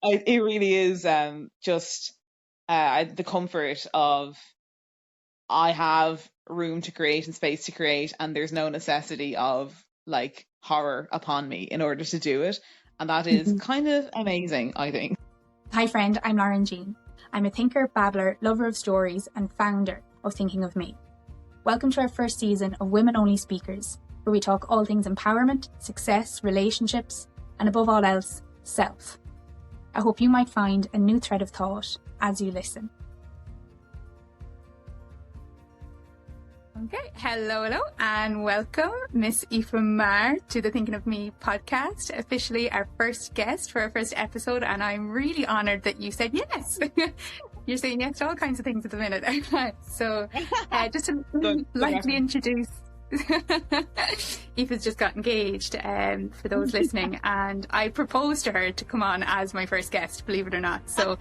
It really is just the comfort of I have room to create and space to create, and there's no necessity of like horror upon me in order to do it. And that is kind of amazing, I think. Hi friend, I'm Lauren Jean. I'm a thinker, babbler, lover of stories, and founder of Thinking of Me. Welcome to our first season of Women Only Speakers, where we talk all things empowerment, success, relationships, and above all else, self. I hope you might find a new thread of thought as you listen. Okay, hello, and welcome Miss Aoife Meagher to the Thinking of Me podcast, officially our first guest for our first episode, and I'm really honoured that you said yes. You're saying yes to all kinds of things at the minute. So just to lightly introduce, Aoife's just got engaged for those listening, and I proposed to her to come on as my first guest, believe it or not. So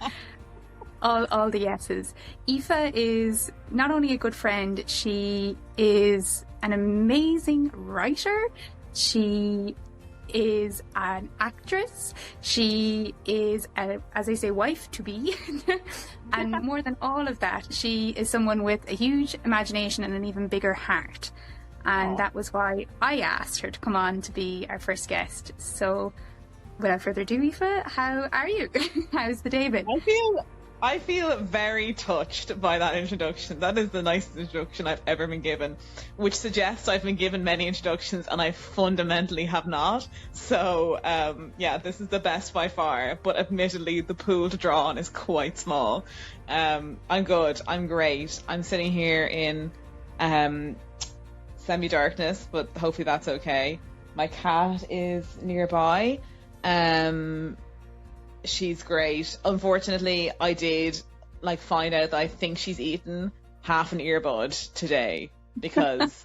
all the yeses. Aoife is not only a good friend, she is an amazing writer. She is an actress. She is, as I say, wife to be. And more than all of that, she is someone with a huge imagination and an even bigger heart. And that was why I asked her to come on to be our first guest. So without further ado, Aoife, how are you? How's the day been? I feel very touched by that introduction. That is the nicest introduction I've ever been given, which suggests I've been given many introductions and I fundamentally have not. So, yeah, this is the best by far, but admittedly the pool to draw on is quite small. I'm good. I'm great. I'm sitting here in semi-darkness, but hopefully that's okay. My cat is nearby. She's great. Unfortunately, I did find out that I think she's eaten half an earbud today because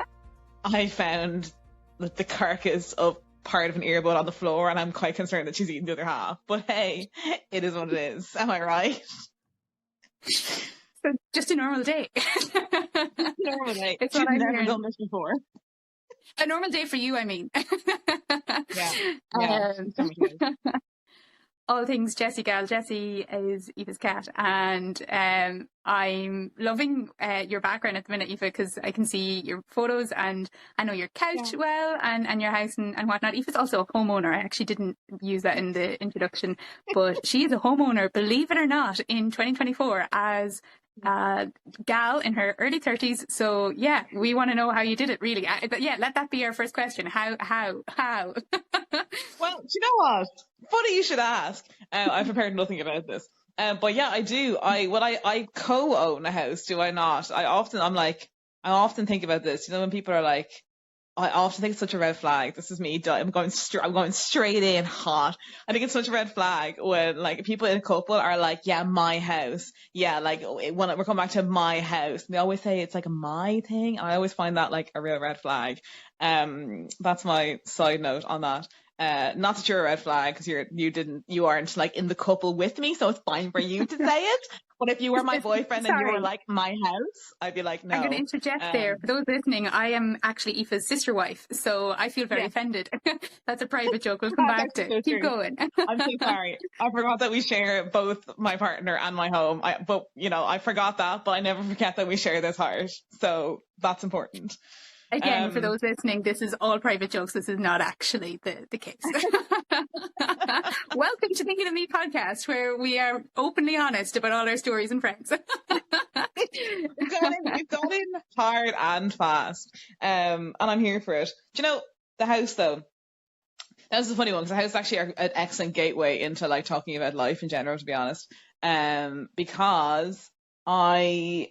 I found the carcass of part of an earbud on the floor, and I'm quite concerned that she's eaten the other half. But hey, it is what it is. Am I right? So just a normal day. Normal day. It's She's what I'm never hearing. done this before. A normal day for you, I mean. Yeah. All things Jessie gal. Jessie is Aoife's cat, and I'm loving your background at the minute, Aoife, because I can see your photos and I know your couch well and your house and whatnot. Aoife's also a homeowner. I actually didn't use that in the introduction, but she is a homeowner, believe it or not, in 2024 as gal in her early 30s. So yeah, we want to know how you did it, really. Yeah, let that be our first question. How? Well, do you know what? Funny you should ask. I prepared nothing about this. But yeah, I do. I co-own a house, do I not? I often think about this. You know, when people are like, I often think it's such a red flag. This is me. I'm going straight in hot. I think it's such a red flag when people in a couple are like, yeah, my house. Yeah, when we're coming back to my house, they always say it's like a my thing. And I always find that like a real red flag. That's my side note on that. Not that you're a red flag because you aren't in the couple with me, so it's fine for you to say it. But if you were my boyfriend and you were like my house, I'd be like, no. I'm going to interject there. For those listening, I am actually Aoife's sister wife, so I feel very offended. That's a private joke. We'll come back to. Keep going. I'm so sorry. I forgot that we share both my partner and my home. I forgot that, but I never forget that we share this heart. So that's important. Again, for those listening, this is all private jokes. This is not actually the case. Welcome to Thinking of Me podcast, where we are openly honest about all our stories and friends. We've got in hard and fast. And I'm here for it. Do you know, the house, though, that was a funny one, because the house is actually an excellent gateway into talking about life in general, to be honest. Because I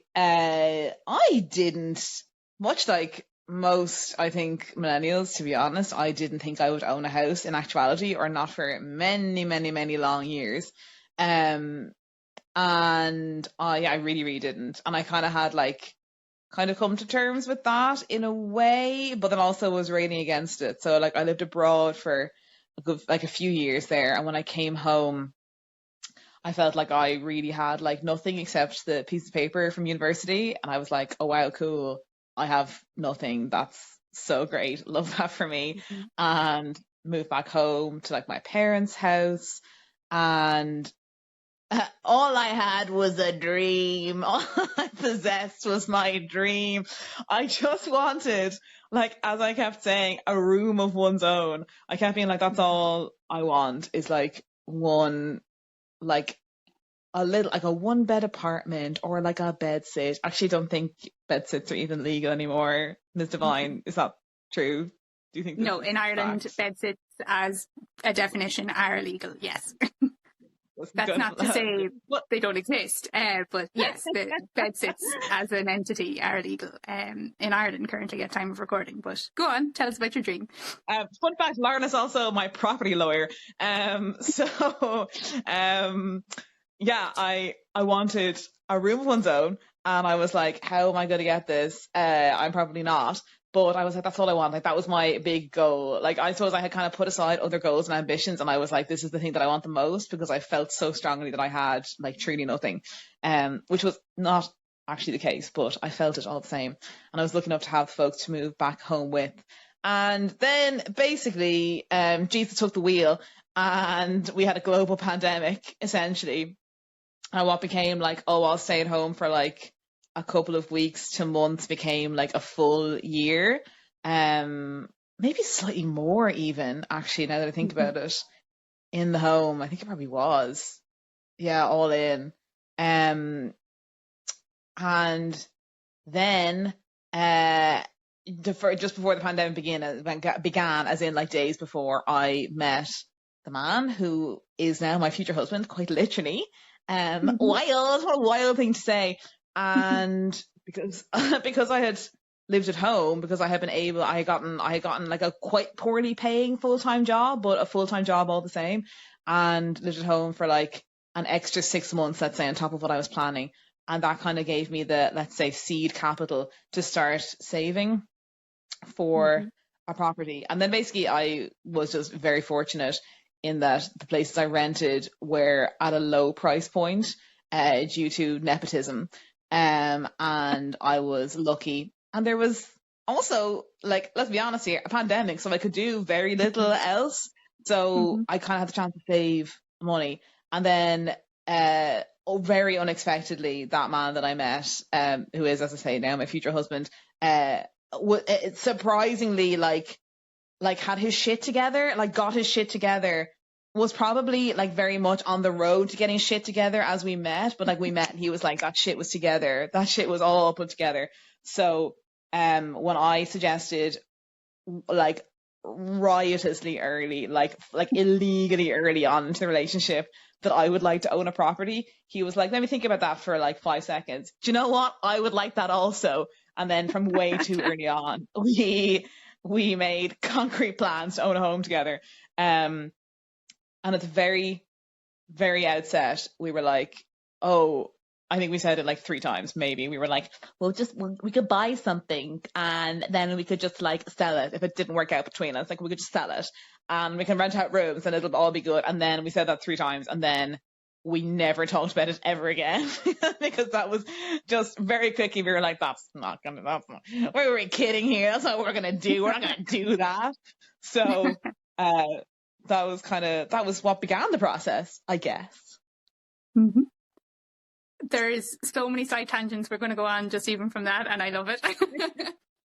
didn't, much like most, I think, millennials, to be honest, I didn't think I would own a house in actuality, or not for many, many, many long years. And I really, really didn't. And I kind of had come to terms with that in a way, but then also was raining against it. So I lived abroad for a few years there. And when I came home, I felt like I really had nothing except the piece of paper from university. And I was like, oh, wow, cool. I have nothing. That's so great. Love that for me. And moved back home to my parents' house. and all I had was a dream. All I possessed was my dream. I just wanted, like, as I kept saying, a room of one's own. I kept being like, that's all I want is like one, like like a one bed apartment or like a bed sit. Actually, don't think bed sits are even legal anymore. Ms. Divine, is that true? Do you think this No, is in Ireland, fact? bed sits as a definition are illegal. Yes. That's Good. not to say they don't exist, but yes, the bed sits as an entity are illegal in Ireland currently at time of recording. But go on, tell us about your dream. Fun fact, Lauren is also my property lawyer. So yeah, I wanted a room of one's own, and I was like, how am I going to get this? I'm probably not. But I was like, that's all I want. Like, that was my big goal. Like, I suppose I had kind of put aside other goals and ambitions, and I was like, this is the thing that I want the most, because I felt so strongly that I had like truly nothing, which was not actually the case, but I felt it all the same. And I was lucky enough to have folks to move back home with. And then basically, Jesus took the wheel, and we had a global pandemic, essentially. And what became like, oh, I'll stay at home for like a couple of weeks to months became like a full year. Maybe slightly more even, actually, now that I think about it, in the home. I think it probably was. Yeah, all in. And then just before the pandemic began, as in like days before, I met the man who is now my future husband, quite literally. Wild, what a wild thing to say. And because I had lived at home, because I had gotten like a quite poorly paying full-time job, but a full-time job all the same, and lived at home for like an extra 6 months, let's say, on top of what I was planning. And that kind of gave me the, let's say, seed capital to start saving for a property. And then basically I was just very fortunate in that the places I rented were at a low price point due to nepotism. And I was lucky. And there was also, like, let's be honest here, a pandemic, so I could do very little else. So I kind of had the chance to save money. And then very unexpectedly, that man that I met, who is, as I say, now my future husband, surprisingly like had his shit together, like got his shit together, was probably like very much on the road to getting shit together as we met. But like we met, and he was like, that shit was together. That shit was all put together. So when I suggested, like, riotously early, like illegally early on into the relationship, that I would like to own a property, he was like, let me think about that for like 5 seconds. Do you know what? I would like that also. And then from way too early on, we made concrete plans to own a home together. And at the very, very outset, we were like, oh, I think we said it like 3 times, maybe. We were like, well, we could buy something and then we could just like sell it if it didn't work out between us. Like, we could just sell it and we can rent out rooms and it'll all be good. And then we said that 3 times, and then we never talked about it ever again because that was just very quickly. We were like, we were kidding here. That's not what we're going to do. We're not going to do that. So that was what began the process, I guess. There's so many side tangents we're going to go on just even from that, and I love it.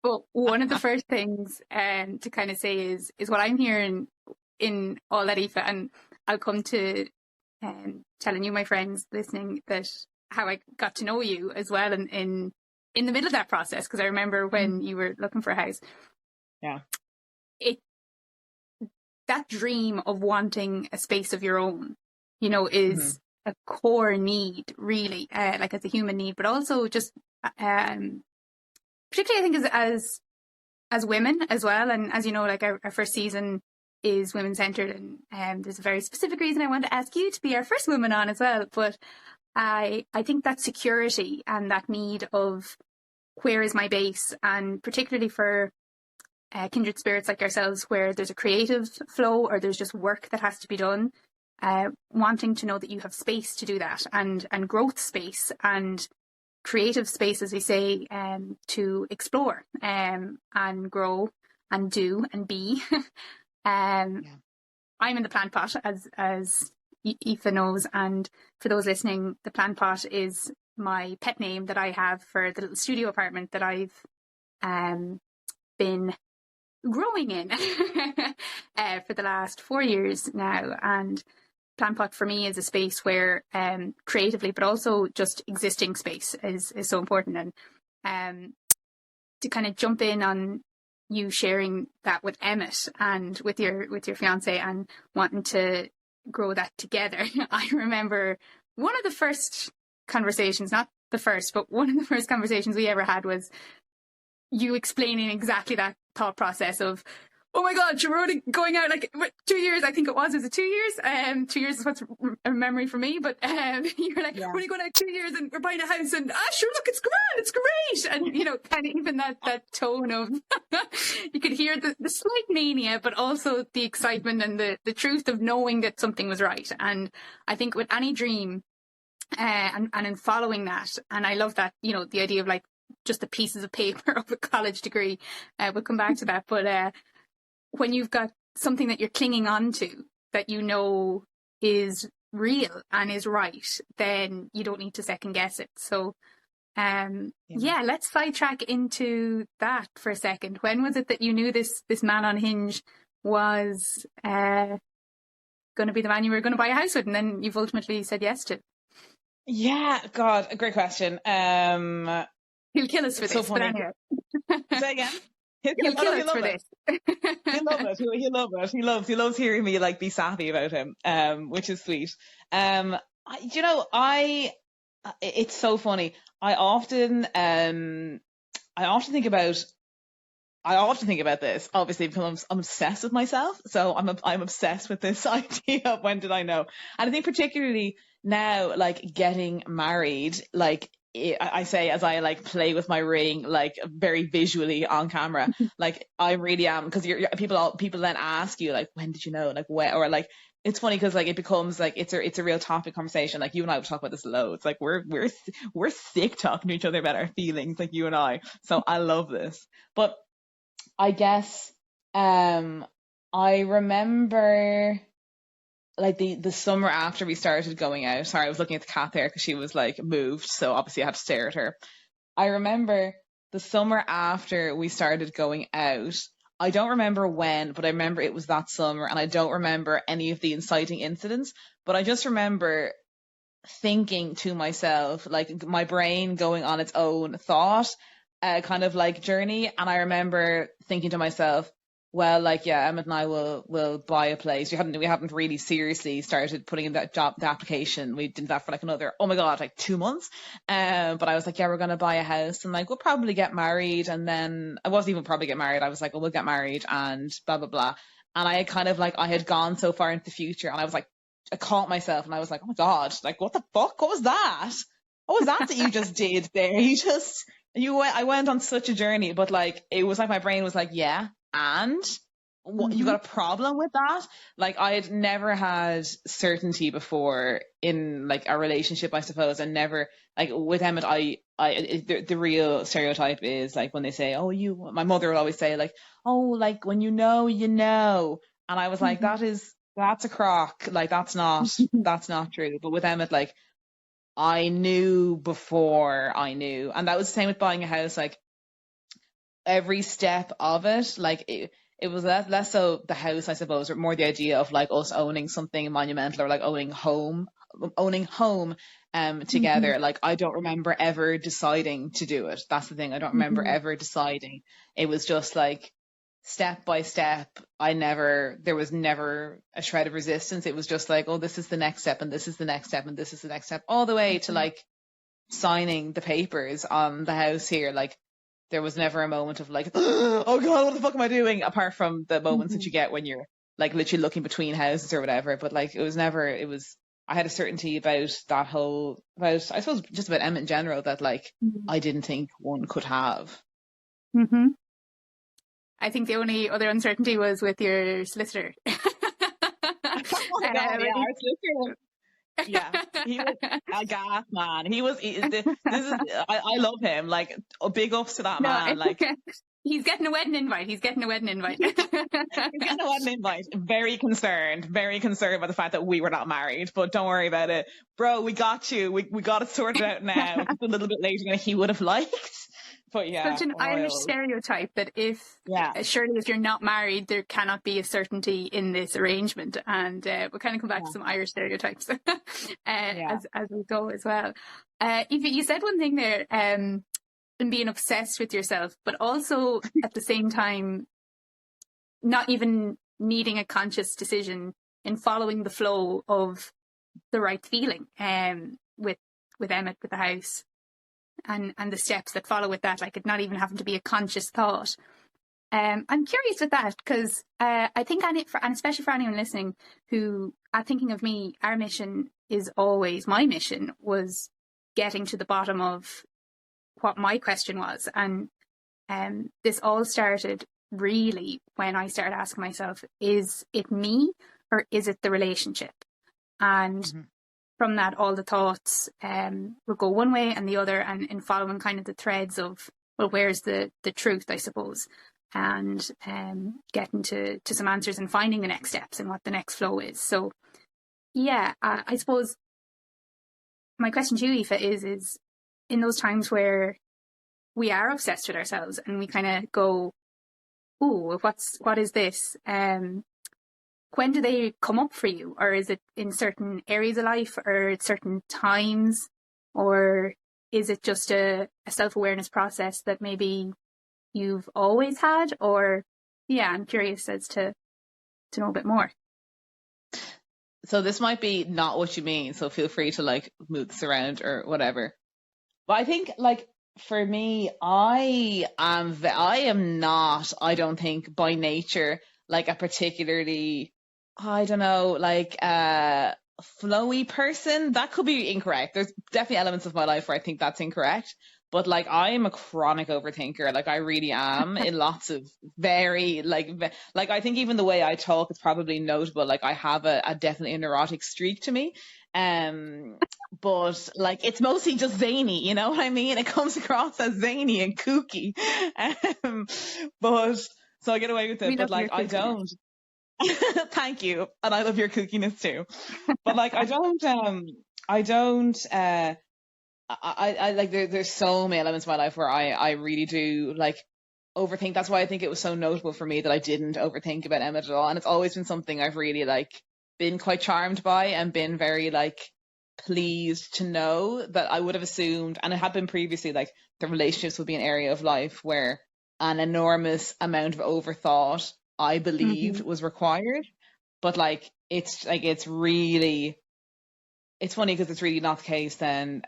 But one of the first things to kind of say is what I'm hearing in all that, Aoife, and I'll come to telling you, my friends listening, that how I got to know you as well in the middle of that process, because I remember when you were looking for a house. Yeah. That dream of wanting a space of your own, is a core need, really, like as a human need, but also just particularly I think as women as well. And as you know, like our first season is women centered, and there's a very specific reason I want to ask you to be our first woman on as well. But I think that security and that need of where is my base, and particularly for kindred spirits like ourselves, where there's a creative flow or there's just work that has to be done, wanting to know that you have space to do that, and growth space and creative space, as we say, to explore and grow and do and be. I'm in the plant pot, as Aoife knows, and for those listening, the plant pot is my pet name that I have for the little studio apartment that I've been growing in for the last 4 years now. And plant pot for me is a space where creatively, but also just existing space is so important. And to kind of jump in on you sharing that with Emmett and with your fiance and wanting to grow that together. I remember one of the first conversations, not the first, but one of the first conversations we ever had was you explaining exactly that thought process of, oh my God, you're already going out like 2 years, I think it was it 2 years? 2 years is what's a memory for me, but you're like, we're only going out 2 years and we're buying a house and sure, look, it's grand, it's great. And, you know, kind of even that tone of, you could hear the slight mania, but also the excitement and the truth of knowing that something was right. And I think with any dream, and in following that, and I love that, you know, the idea of like just the pieces of paper of a college degree, we'll come back to that, but when you've got something that you're clinging on to that you know is real and is right, then you don't need to second guess it. So let's sidetrack into that for a second. When was it that you knew this man on Hinge was going to be the man you were going to buy a house with, and then you've ultimately said yes to? Yeah, God, a great question. He'll kill us for this, but anyway. Say again? He'll kill us for this. He'll love it. He'll love it. He loves hearing me like be sappy about him, which is sweet. It's so funny. I often think about this, obviously, because I'm obsessed with myself. So I'm obsessed with this idea of when did I know? And I think particularly now, like getting married, like I say as I like play with my ring, like very visually on camera, like I really am, because people then ask you like, when did you know, like where, or like it's funny because like it becomes like it's a real topic conversation. Like you and I would talk about this loads. Like we're sick talking to each other about our feelings, like you and I. So I love this, but I guess I remember like the summer after we started going out. Sorry, I was looking at the cat there because she was like moved, so obviously I had to stare at her. I remember the summer after we started going out. I don't remember when, but I remember it was that summer, and I don't remember any of the inciting incidents, but I just remember thinking to myself, like my brain going on its own thought kind of like journey, and I remember thinking to myself, well, like, yeah, Emmett and I will buy a place. We haven't really seriously started putting in the application. We did that for like another, oh my God, like 2 months. But I was like, yeah, we're going to buy a house and like, we'll probably get married. And then I wasn't even probably get married. I was like, well, we'll get married and blah, blah, blah. And I kind of like, I had gone so far into the future, and I was like, I caught myself and I was like, oh my God, like, what the fuck? What was that? What was that you just did there? I went on such a journey, but like, it was like my brain was like, yeah. And what, you got a problem with that? Like I had never had certainty before in like a relationship, I suppose, and never like with Emmett. The real stereotype is like when they say, "Oh, my mother would always say like, oh, like when you know, and I was like, that's a crock. Like that's not true. But with Emmett, like I knew before I knew, and that was the same with buying a house. Like every step of it, like it was less so the house, I suppose, or more the idea of like us owning something monumental, or like owning home together. Like I don't remember ever deciding to do it. That's the thing. I don't remember ever deciding. It was just like step by step. There was never a shred of resistance. It was just like, oh, this is the next step, and this is the next step, and this is the next step, all the way to like signing the papers on the house here. Like there was never a moment of like, oh God, what the fuck am I doing? Apart from the moments that you get when you're like literally looking between houses or whatever. But like, I had a certainty about I suppose just about Emmett in general that like, I didn't think one could have. I think the only other uncertainty was with your solicitor. Oh my God, yeah, our solicitor. Yeah, he was a gas man. I love him. Like big ups to that man. Like He's getting a wedding invite. He's getting a wedding invite. He's getting a wedding invite. Very concerned about the fact that we were not married, but don't worry about it. Bro, we got you. We got it sorted out now. It's a little bit later than he would have liked. But yeah. Such an Irish stereotype that surely if you're not married, there cannot be a certainty in this arrangement. And we'll kind of come back to some Irish stereotypes as we go as well. Aoife, you said one thing there, in being obsessed with yourself, but also at the same time, not even needing a conscious decision in following the flow of the right feeling, with Emmett, with the house, and the steps that follow with that, like it not even having to be a conscious thought. I'm curious with that because I think, and especially for anyone listening who are thinking of me, our mission is always, my mission was getting to the bottom of what my question was. And this all started really when I started asking myself, is it me or is it the relationship? And from that, all the thoughts will go one way and the other, and in following kind of the threads of, well, where's the truth, I suppose, and getting to some answers and finding the next steps and what the next flow is. So, yeah, I suppose my question to you, Aoife, is in those times where we are obsessed with ourselves and we kind of go, "Ooh, what is this?" When do they come up for you? Or is it in certain areas of life or at certain times? Or is it just a self-awareness process that maybe you've always had? Or, yeah, I'm curious as to know a bit more. So this might be not what you mean, so feel free to like move this around or whatever. But I think like for me, I am not, I don't think by nature, like a particularly, I don't know, like flowy person. That could be incorrect. There's definitely elements of my life where I think that's incorrect. But like I am a chronic overthinker. Like I really am in lots of very like I think even the way I talk is probably notable. Like I have a definitely a neurotic streak to me. But like it's mostly just zany, you know what I mean? It comes across as zany and kooky. But so I get away with it. But like I don't. Thank you. And I love your kookiness too. But like I don't I like there's so many elements of my life where I really do like overthink. That's why I think it was so notable for me that I didn't overthink about Emmett at all. And it's always been something I've really like been quite charmed by and been very like pleased to know that I would have assumed, and it had been previously, like the relationships would be an area of life where an enormous amount of overthought I believed was required. But like it's really, it's funny because it's really not the case then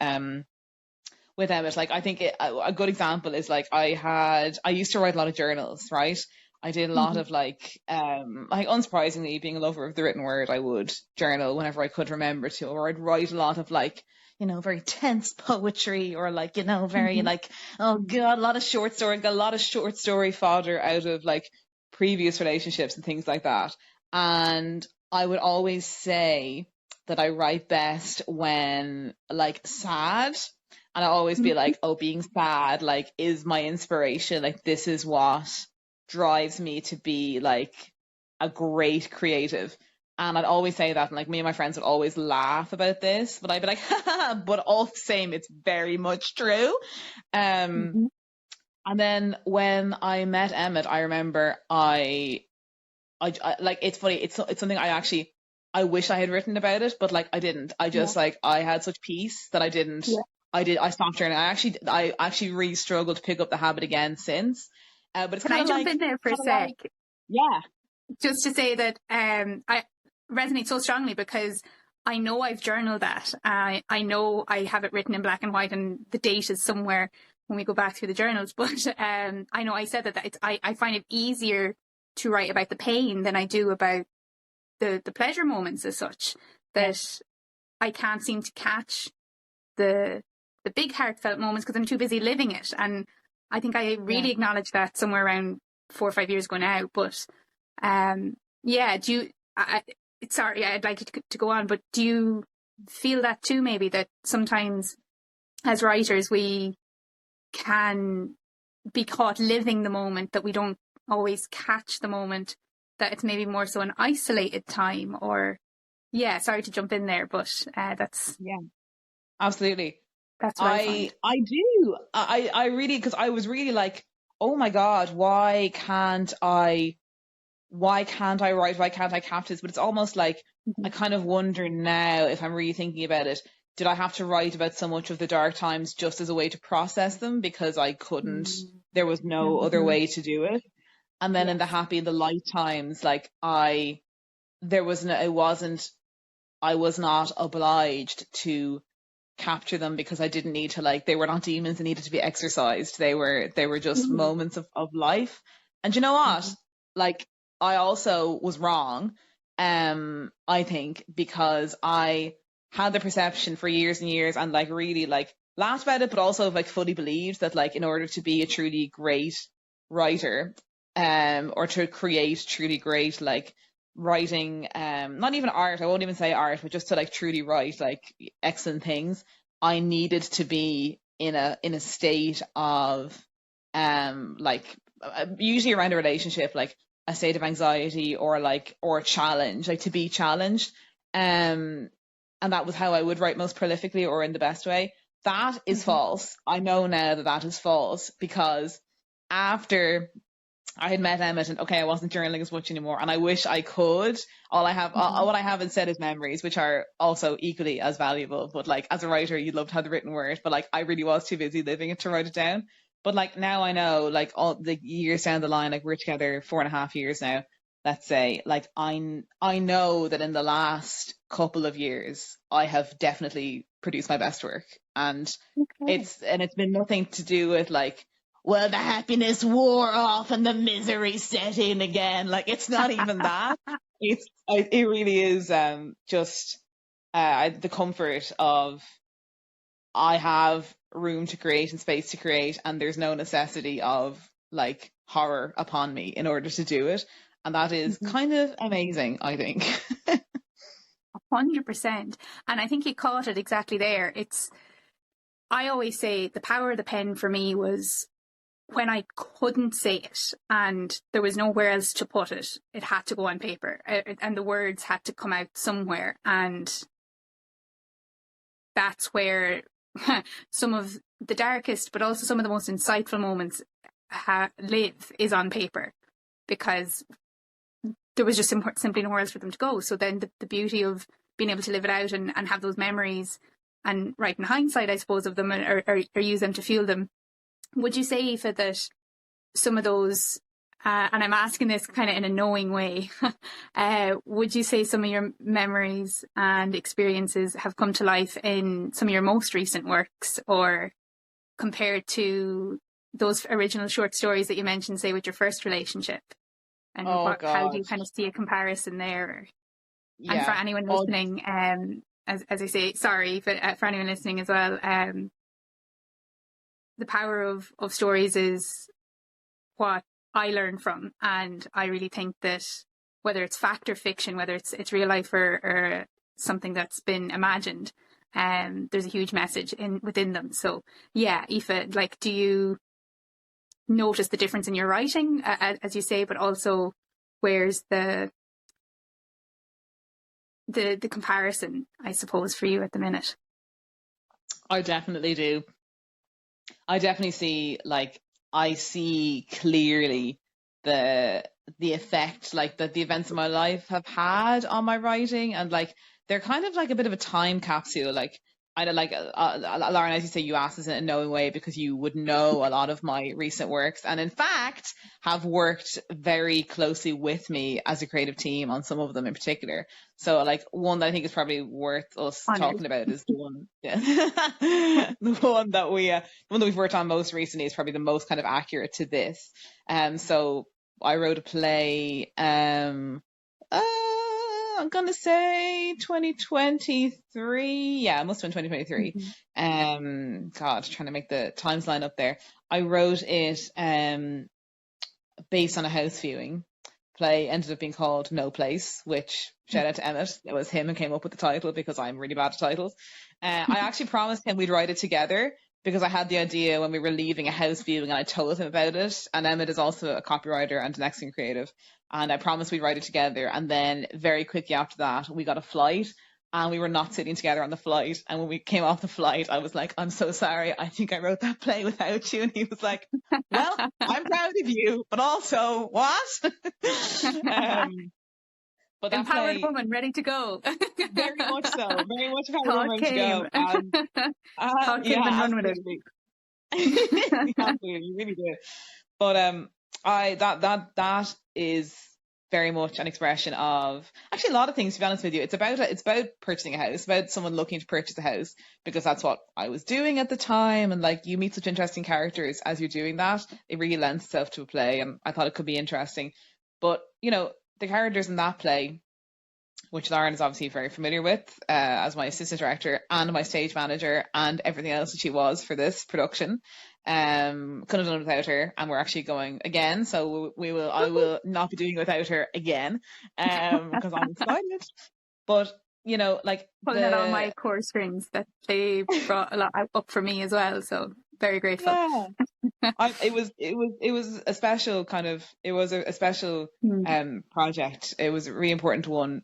with Emmett. Like I think a good example is like I used to write a lot of journals, right? I did a lot of like unsurprisingly, being a lover of the written word, I would journal whenever I could remember to, or I'd write a lot of like, you know, very tense poetry, or like, you know, very like, oh God, a lot of short story, got a lot of short story fodder out of like previous relationships and things like that. And I would always say that I write best when like sad. And I always be like, oh, being sad, like, is my inspiration. Like, this is what drives me to be like a great creative. And I'd always say that. And like me and my friends would always laugh about this, but I'd be like, but all the same, it's very much true. And then when I met Emmett, I remember I like, it's funny. It's something I wish I had written about it, but like I didn't. I just like, I had such peace that I didn't. Yeah. I stopped journaling. I actually really struggled to pick up the habit again since. But it's kind of like. Can I jump in there for a sec? Like, yeah. Just to say that I resonate so strongly because I know I've journaled that. I know I have it written in black and white, and the date is somewhere when we go back through the journals. But I know I said that I find it easier to write about the pain than I do about the pleasure moments as such. That I can't seem to catch the big heartfelt moments because I'm too busy living it. And I think I really acknowledged that somewhere around 4 or 5 years ago now. But sorry, I'd like you to go on, but do you feel that too, maybe, that sometimes as writers we can be caught living the moment, that we don't always catch the moment, that it's maybe more so an isolated time. Or sorry to jump in there, but that's absolutely. what I find. I do. I really, because I was really like, oh my God, why can't I write? Why can't I capture this? But it's almost like I kind of wonder now, if I'm really thinking about it, did I have to write about so much of the dark times just as a way to process them because I couldn't, there was no other way to do it? And then in the happy and the light times, like I was not obliged to capture them because I didn't need to, like, they were not demons that needed to be exorcised. They were just moments of life. And you know what? Like, I also was wrong, I think, because I had the perception for years and years, and like really like laughed about it, but also like fully believed that, like, in order to be a truly great writer, or to create truly great, like, writing, not even art, I won't even say art, but just to like truly write like excellent things, I needed to be in a state of like usually around a relationship, like a state of anxiety or a challenge, like to be challenged. And that was how I would write most prolifically, or in the best way. That is false. I know now that that is false, because after I had met Emmett, and okay, I wasn't journaling as much anymore, and I wish I could. All what I have instead is memories, which are also equally as valuable. But like, as a writer, you'd love to have the written word, but like, I really was too busy living it to write it down. But like, now I know, like, all the years down the line, like, we're together 4.5 years now, let's say, like, I know that in the last couple of years, I have definitely produced my best work, and it's been nothing to do with like, well, the happiness wore off and the misery set in again. Like, it's not even that. It really is just the comfort of, I have room to create and space to create, and there's no necessity of like horror upon me in order to do it. And that is kind of amazing, I think. 100%. And I think you caught it exactly there. I always say the power of the pen for me was when I couldn't say it and there was nowhere else to put it. It had to go on paper, and the words had to come out somewhere. And that's where some of the darkest, but also some of the most insightful moments live, is on paper, because there was just simply nowhere else for them to go. So then the beauty of being able to live it out and have those memories, and write in hindsight, I suppose, of them, or use them to fuel them. Would you say, Aoife, that some of those, and I'm asking this kind of in a knowing way, would you say some of your memories and experiences have come to life in some of your most recent works, or compared to those original short stories that you mentioned, say, with your first relationship? And how do you kind of see a comparison there? Yeah. And for anyone listening, as I say, sorry, but for anyone listening as well, the power of stories is what I learned from. And I really think that whether it's fact or fiction, whether it's real life or something that's been imagined, there's a huge message within them. So yeah, Aoife, like, do you notice the difference in your writing, as you say, but also where's the comparison, I suppose, for you at the minute? I definitely do. I definitely see, like, I see clearly the effect, like, that the events of my life have had on my writing, and like, they're kind of like a bit of a time capsule. Like, I don't like, Lauren, as you say, you asked this in a knowing way because you would know a lot of my recent works, and in fact have worked very closely with me as a creative team on some of them in particular. So like, one that I think is probably worth us talking about is the one, the one that we've worked on most recently is probably the most kind of accurate to this. So I wrote a play, I'm gonna say 2023. Yeah, it must have been 2023. God, trying to make the times line up there. I wrote it based on a house viewing play. Ended up being called No Place, which, shout out to Emmett, it was him who came up with the title because I'm really bad at titles. I actually promised him we'd write it together, because I had the idea when we were leaving a house viewing and I told him about it. And Emmett is also a copywriter and an excellent creative. And I promised we'd write it together. And then very quickly after that, we got a flight and we were not sitting together on the flight. And when we came off the flight, I was like, I'm so sorry. I think I wrote that play without you. And he was like, well, I'm proud of you, but also what? But that empowered play, woman ready to go. very much so, very much empowered Thought woman to go. came. Thought came and run with it. Absolutely, you really did. But that is very much an expression of actually a lot of things, to be honest with you. It's about purchasing a house, about someone looking to purchase a house, because that's what I was doing at the time. And like, you meet such interesting characters as you're doing that, it really lends itself to a play, and I thought it could be interesting. But you know, the characters in that play, which Lauren is obviously very familiar with, as my assistant director and my stage manager and everything else that she was for this production. Couldn't have done it without her, and we're actually going again, so I will not be doing it without her again, because I'm excited. But you know, like, pulling it on my core strings, that they brought a lot up for me as well, so very grateful. It was a special kind of, it was a special project. It was a really important one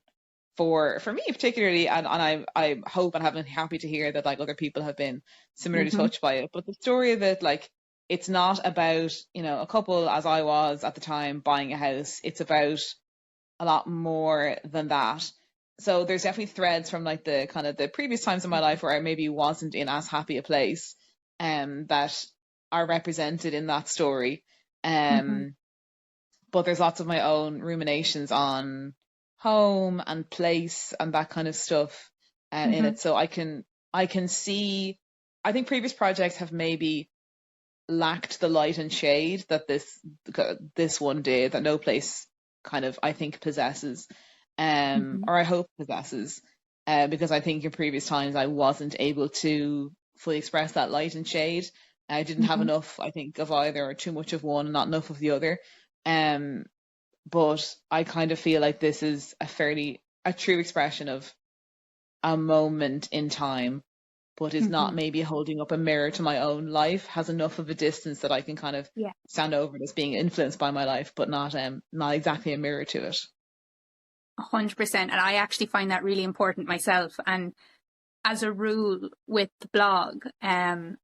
for me particularly, and I hope and have been happy to hear that like other people have been similarly touched by it. But the story of it, like, it's not about, you know, a couple, as I was at the time, buying a house. It's about a lot more than that. So there's definitely threads from like the kind of the previous times in my life where I maybe wasn't in as happy a place, that are represented in that story. But there's lots of my own ruminations on home and place and that kind of stuff in it. So I can see, I think previous projects have maybe lacked the light and shade that this one did, that No Place kind of, I think, possesses, or I hope possesses, because I think in previous times I wasn't able to fully express that light and shade. I didn't have enough, I think, of either, or too much of one and not enough of the other. But I kind of feel like this is a true expression of a moment in time, but is not maybe holding up a mirror to my own life, has enough of a distance that I can kind of stand over it as being influenced by my life, but not exactly a mirror to it. 100%. And I actually find that really important myself. And as a rule with the blog, the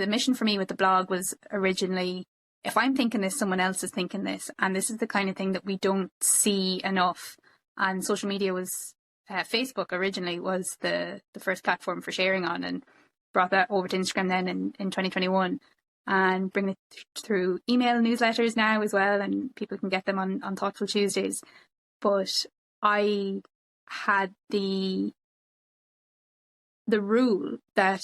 mission for me with the blog was originally, if I'm thinking this, someone else is thinking this. And this is the kind of thing that we don't see enough. And social media was, Facebook originally was the first platform for sharing on, and brought that over to Instagram then in 2021, and bring it through email newsletters now as well. And people can get them on Thoughtful Tuesdays. But I had the rule that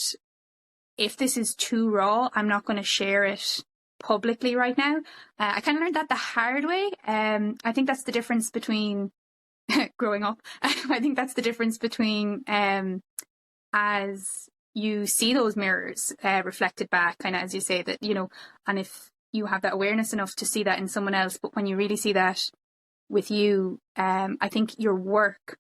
if this is too raw, I'm not going to share it publicly right now. I kind of learned that the hard way. I think that's the difference between growing up. I think that's the difference between as you see those mirrors reflected back, kind of as you say, that, you know, and if you have that awareness enough to see that in someone else, but when you really see that with you, I think your work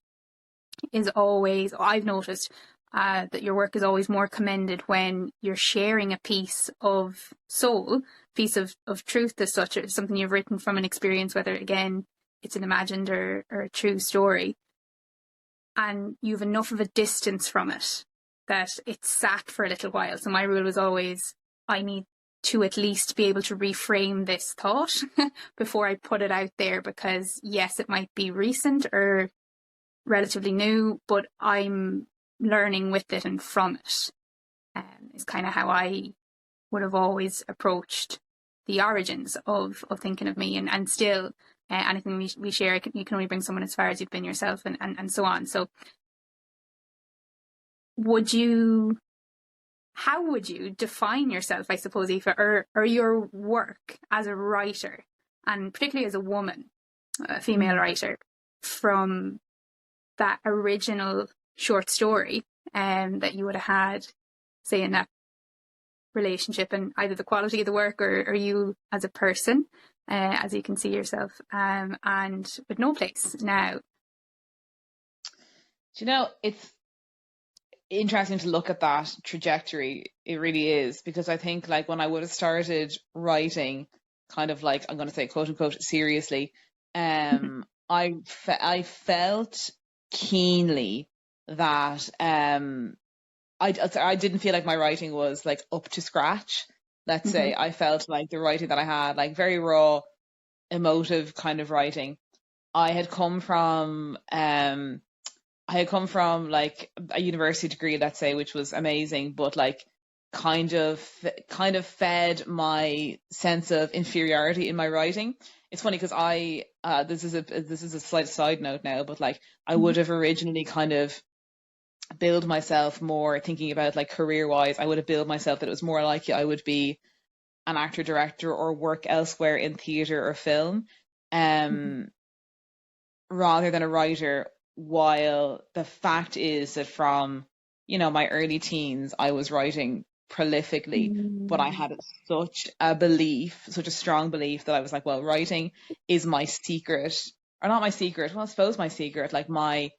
is always, I've noticed that your work is always more commended when you're sharing a piece of soul, piece of truth as such, or something you've written from an experience, whether again it's an imagined or a true story, and you've enough of a distance from it that it's sat for a little while. So my rule was always, I need to at least be able to reframe this thought before I put it out there, because yes, it might be recent or relatively new, but I'm learning with it and from it. Is kind of how I would have always approached the origins of thinking of me, and still anything we share, you can only bring someone as far as you've been yourself, and so on. So how would you define yourself, I suppose, Aoife, or your work as a writer, and particularly as a woman, a female writer, from that original short story that you would have had, say, in that relationship, and either the quality of the work or you as a person, as you can see yourself, and with No Place now? Do you know, interesting to look at that trajectory. It really is, because I think like when I would have started writing, kind of like, I'm going to say quote unquote seriously, I felt keenly that I didn't feel like my writing was like up to scratch. Let's Hmm. say I felt like the writing that I had, like very raw, emotive kind of writing. I had come from like a university degree, let's say, which was amazing, but like kind of fed my sense of inferiority in my writing. It's funny because I this is a slight side note now, but like I Hmm. would have originally kind of build myself more thinking about like career wise. I would have built myself that it was more likely I would be an actor director or work elsewhere in theater or film. Hmm. Um, rather than a writer, while the fact is that from, my early teens, I was writing prolifically, but I Mm. had such a belief, such a strong belief that I was like, well, writing is my secret, or not my secret, well, I suppose my secret, like my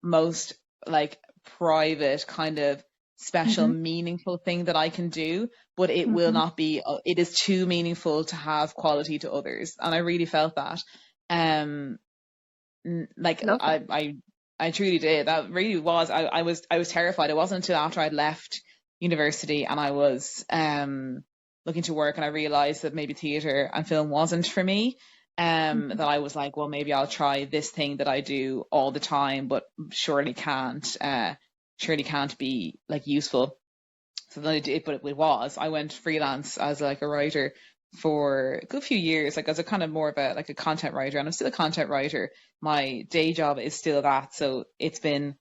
most like private kind of special, Hmm. meaningful thing that I can do, but it will Hmm. not be, it is too meaningful to have quality to others. And I really felt that. Um, like Love that. I truly did. That really was. I was terrified. It wasn't until after I'd left university and I was looking to work and I realized that maybe theater and film wasn't for me. Hmm. That I was like, well, maybe I'll try this thing that I do all the time, but surely can't be like useful. So then I did, but it was. I went freelance as like a writer for a good few years, like as a kind of more of a like a content writer, and I'm still a content writer. My day job is still that, so it's been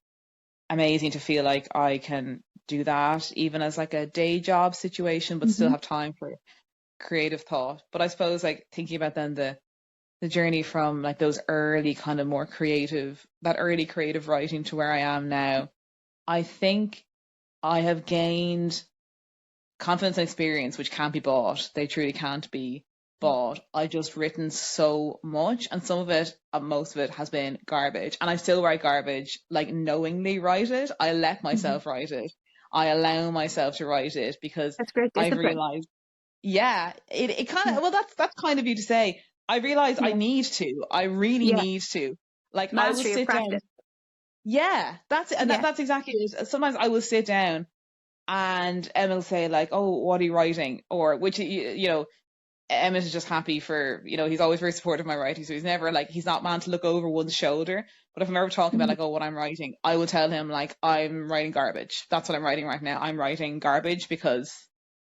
amazing to feel like I can do that even as like a day job situation, but still Hmm. have time for creative thought. But I suppose like thinking about then the journey from like those early kind of more creative, that early creative writing to where I am now, I think I have gained confidence and experience which can't be bought. They truly can't be bought. I just written so much, and some of it, most of it, has been garbage. And I still write garbage, like knowingly write it. I let Hmm. myself write it. I allow myself to write it because That's great I've discipline. realized, yeah, it kind Yeah. of, well, that's kind of you to say. I realize I Yeah. need to. I really Yeah. need to. Like I will Mastery of sit down. practice. Yeah, that's it. And Yeah. that's exactly it. Sometimes I will sit down and Emma will say like, "Oh, what are you writing?" Or which Emmett is just happy for, he's always very supportive of my writing, so he's never like, he's not man to look over one's shoulder. But if I'm ever talking about Hmm. like, oh, what I'm writing, I will tell him like, I'm writing garbage. That's what I'm writing right now. I'm writing garbage because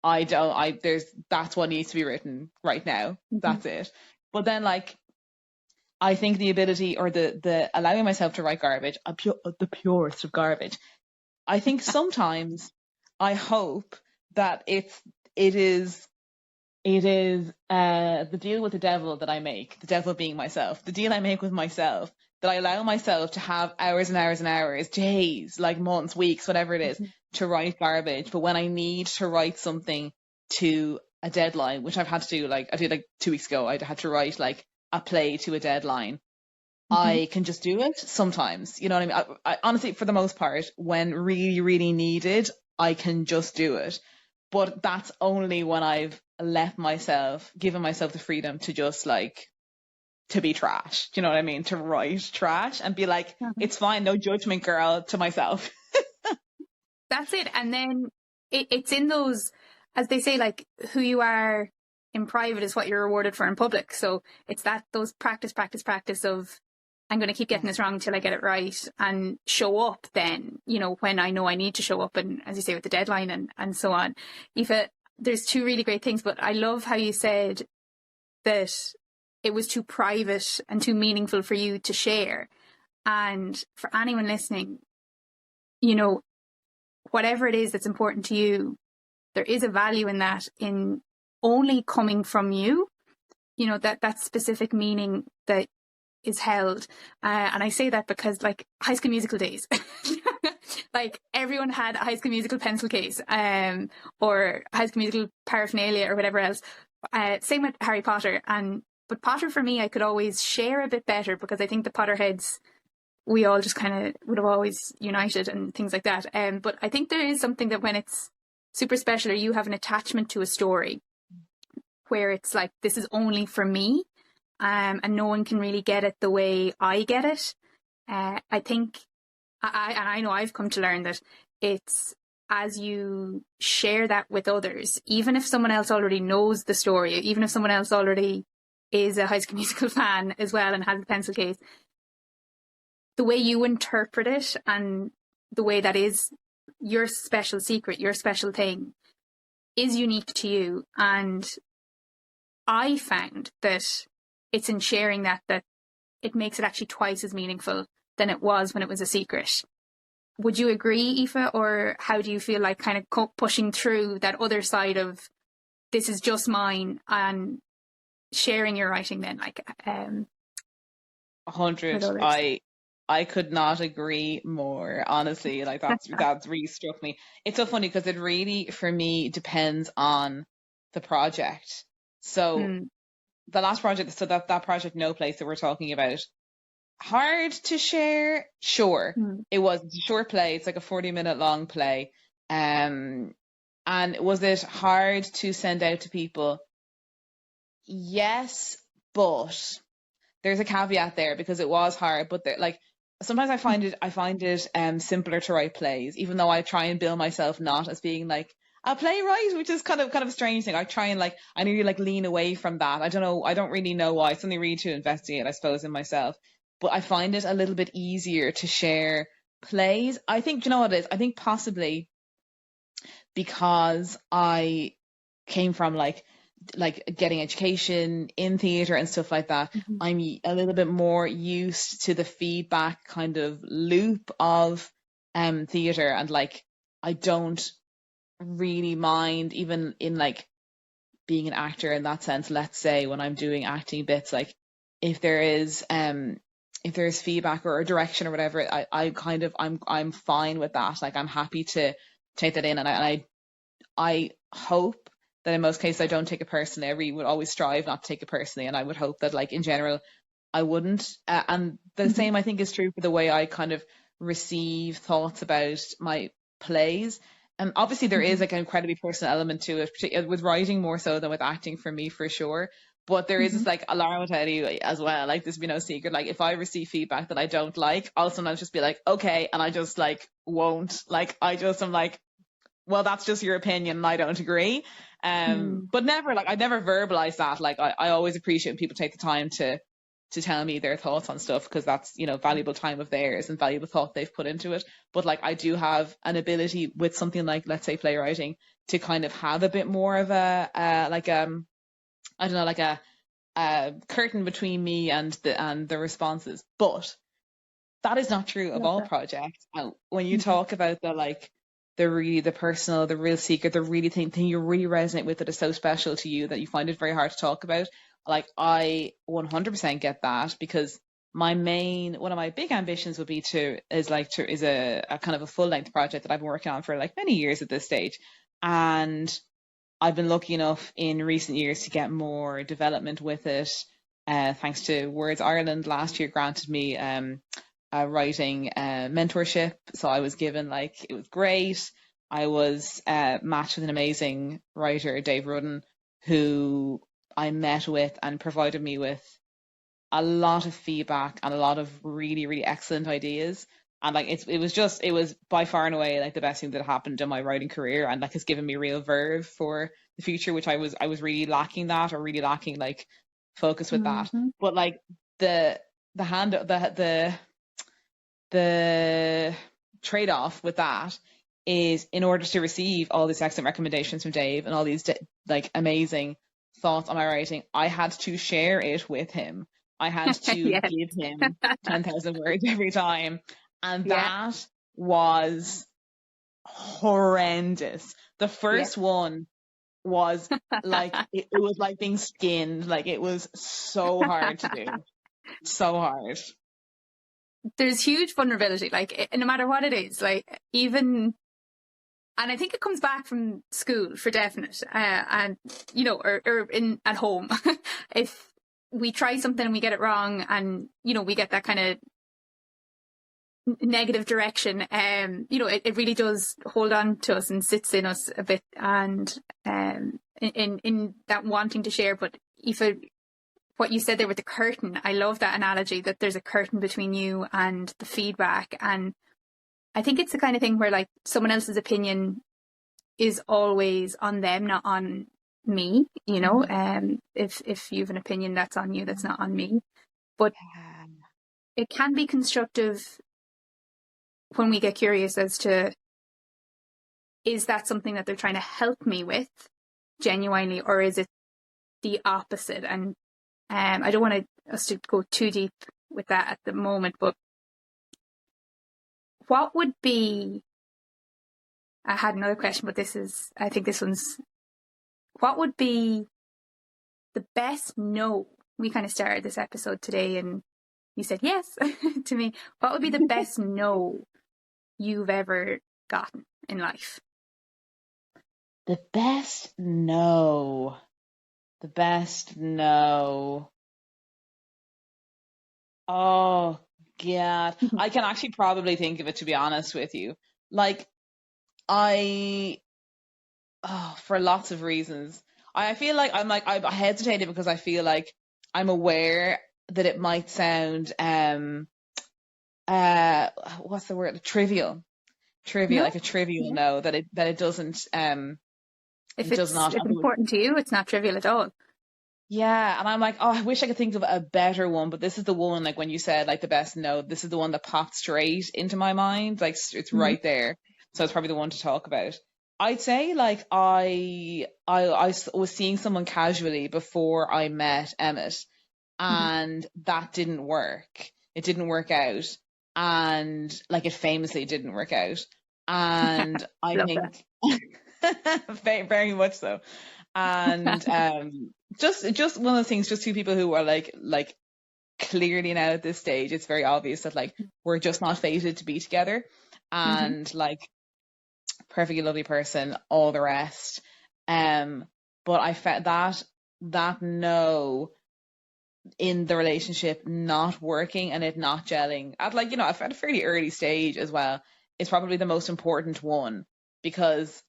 I don't, that's what needs to be written right now. Hmm. That's it. But then like, I think the ability or the allowing myself to write garbage, the purest of garbage. I think sometimes I hope that it is the deal with the devil that I make, the devil being myself, the deal I make with myself, that I allow myself to have hours and hours and hours, days, like months, weeks, whatever it is, Hmm. to write garbage. But when I need to write something to a deadline, which I've had to do, like I did like 2 weeks ago, I had to write like a play to a deadline. Hmm. I can just do it sometimes. You know what I mean? I honestly, for the most part, when really, really needed, I can just do it. But that's only when I've given myself the freedom to just like, to be trash. Do you know what I mean? To write trash and be like, Hmm. it's fine, no judgment, girl, to myself. That's it. And then it's in those, as they say, like who you are in private is what you're rewarded for in public. So it's those practice of I'm going to keep getting this wrong until I get it right and show up then, when I know I need to show up and as you say with the deadline and so on. Aoife, there's two really great things, but I love how you said that it was too private and too meaningful for you to share. And for anyone listening, you know, whatever it is that's important to you, there is a value in that in only coming from you, that specific meaning that is held. And I say that because like High School Musical days, like everyone had a High School Musical pencil case, or High School Musical paraphernalia or whatever else. Same with Harry Potter. But Potter for me, I could always share a bit better because I think the Potterheads we all just kind of would have always united and things like that. But I think there is something that when it's super special, or you have an attachment to a story where it's like, this is only for me, and no one can really get it the way I get it. I think, and I know I've come to learn that it's as you share that with others, even if someone else already knows the story, even if someone else already is a High School Musical fan as well and has a pencil case, the way you interpret it and the way that is your special secret, your special thing, is unique to you. And I found that it's in sharing that it makes it actually twice as meaningful than it was when it was a secret. Would you agree, Aoife, or how do you feel like kind of pushing through that other side of this is just mine and sharing your writing then, like 100. I could not agree more, honestly. Like that's really struck me. It's so funny because it really, for me, depends on the project. So the last project, so that project No Place that we're talking about, hard to share, sure. It was a short play, it's like a 40-minute long play. And was it hard to send out to people? Yes, but there's a caveat there because it was hard, but like sometimes I find it simpler to write plays, even though I try and bill myself not as being like a playwright, which is kind of a strange thing. I try and I need to lean away from that. I don't know, I don't really know why. It's something really to investigate, I suppose, in myself. But I find it a little bit easier to share plays. I think, do you know what it is? I think possibly because I came from getting education in theatre and stuff like that, I'm a little bit more used to the feedback kind of loop of theatre, and I don't really mind even in being an actor in that sense. Let's say when I'm doing acting bits, if there is feedback or a direction or whatever, I'm fine with that. I'm happy to take that in, and I hope that in most cases I don't take it personally. I really would always strive not to take it personally, and I would hope that in general I wouldn't. And the same I think is true for the way I kind of receive thoughts about my plays. And obviously there is an incredibly personal element to it, particularly with writing more so than with acting for me, for sure. But there is this alarm will tell you as well, this be no secret. If I receive feedback that I don't like, I'll sometimes just be okay, and I just won't. I'm well, that's just your opinion and I don't agree. But never I never verbalize that. I always appreciate when people take the time to tell me their thoughts on stuff, because that's, valuable time of theirs and valuable thought they've put into it. But I do have an ability with something let's say playwriting, to kind of have a bit more of a I don't know, a curtain between me and the responses. But that is not true of all projects. When you talk about the personal, the real secret, the really thing you really resonate with, that is so special to you that you find it very hard to talk about. I 100% get that, because one of my big ambitions would be is a kind of a full length project that I've been working on for many years at this stage. And I've been lucky enough in recent years to get more development with it. Thanks to Words Ireland last year granted me a writing mentorship. So I was given it was great. I was matched with an amazing writer, Dave Rudden, who I met with and provided me with a lot of feedback and a lot of really, really excellent ideas. And it was by far and away the best thing that happened in my writing career, and has given me real verve for the future, which I was really lacking that, or really lacking focus with that. But the trade-off with that is, in order to receive all these excellent recommendations from Dave and all these amazing thoughts on my writing, I had to share it with him. I had to give him 10,000 words every time. And that was horrendous. The first one was it was being skinned. It was so hard to do. So hard. There's huge vulnerability, no matter what it is, even, and I think it comes back from school for definite, and or in at home. If we try something and we get it wrong, and we get that kind of negative direction. It really does hold on to us and sits in us a bit, and in that wanting to share. But Aoife, what you said there with the curtain, I love that analogy, that there's a curtain between you and the feedback. And I think it's the kind of thing where, like, someone else's opinion is always on them, not on me, if you have an opinion, that's on you, that's not on me. But it can be constructive when we get curious as to, is that something that they're trying to help me with genuinely, or is it the opposite? And I don't want us to go too deep with that at the moment, but what would be, I had another question, but I think this one's, what would be the best no? We kind of started this episode today and you said yes to me. What would be the best no you've ever gotten in life? The best no. The best no. Oh, God. I can actually probably think of it, to be honest with you. Like, for lots of reasons. I feel like I hesitated because I feel like I'm aware that it might sound, what's the word? Trivial, No. like a trivial no, that it doesn't, if it does not. If it's important to you, it's not trivial at all. Yeah, and I'm like, oh, I wish I could think of a better one, but this is the one, like when you said like the best no, this is the one that popped straight into my mind, like it's right there. So it's probably the one to talk about. I'd say like I was seeing someone casually before I met Emmett, and that didn't work. It didn't work out, and like it famously didn't work out. And I Love think very much so. And just one of those things, just two people who are like clearly now at this stage, it's very obvious that like we're just not fated to be together, and like perfectly lovely person, all the rest. But I felt that no in the relationship not working and it not gelling at, like, at a fairly early stage as well, is probably the most important one, because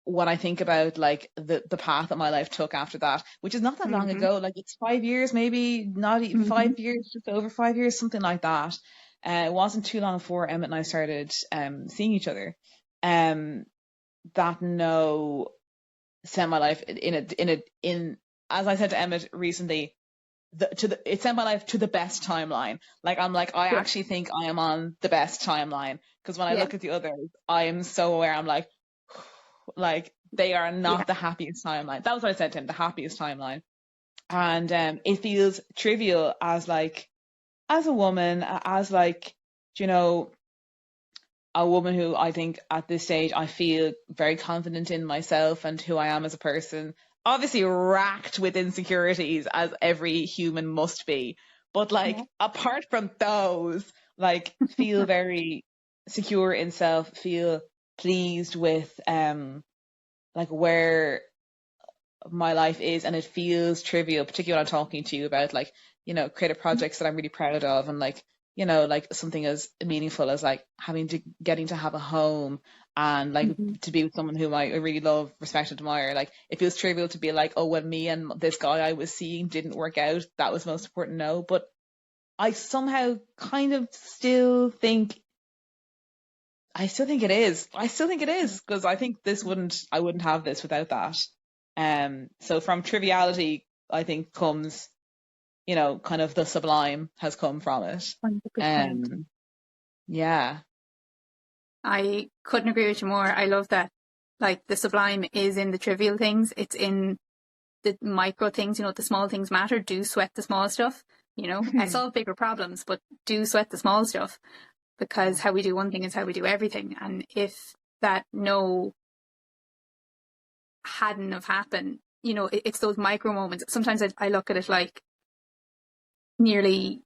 when I think about like the path that my life took after that, which is not that long ago, like it's 5 years, maybe not even 5 years, just over 5 years, something like that. It wasn't too long before Emmett and I started seeing each other. That no sent my life in as I said to Emmett recently, it sent my life to the best timeline. Like I'm like, I actually think I am on the best timeline, because when I look at the others, I am so aware. I'm like they are not the happiest timeline. That was what I said to him, the happiest timeline. And it feels trivial as a woman, as a woman who I think at this stage I feel very confident in myself and who I am as a person. Obviously racked with insecurities, as every human must be. But apart from those, feel very secure in self, feel pleased with where my life is, and it feels trivial, particularly when I'm talking to you about creative projects that I'm really proud of, and something as meaningful as getting to have a home, and to be with someone whom I really love, respect, and admire. It feels trivial to be oh, when me and this guy I was seeing didn't work out, that was most important. No, but I somehow kind of still think it is. Because I think I wouldn't have this without that. So from triviality, I think comes, kind of the sublime has come from it. 100%. Yeah. I couldn't agree with you more. I love that. The sublime is in the trivial things. It's in the micro things, the small things matter. Do sweat the small stuff. I solve bigger problems, but do sweat the small stuff. Because how we do one thing is how we do everything. And if that no hadn't have happened, it's those micro moments. Sometimes I look at it like nearly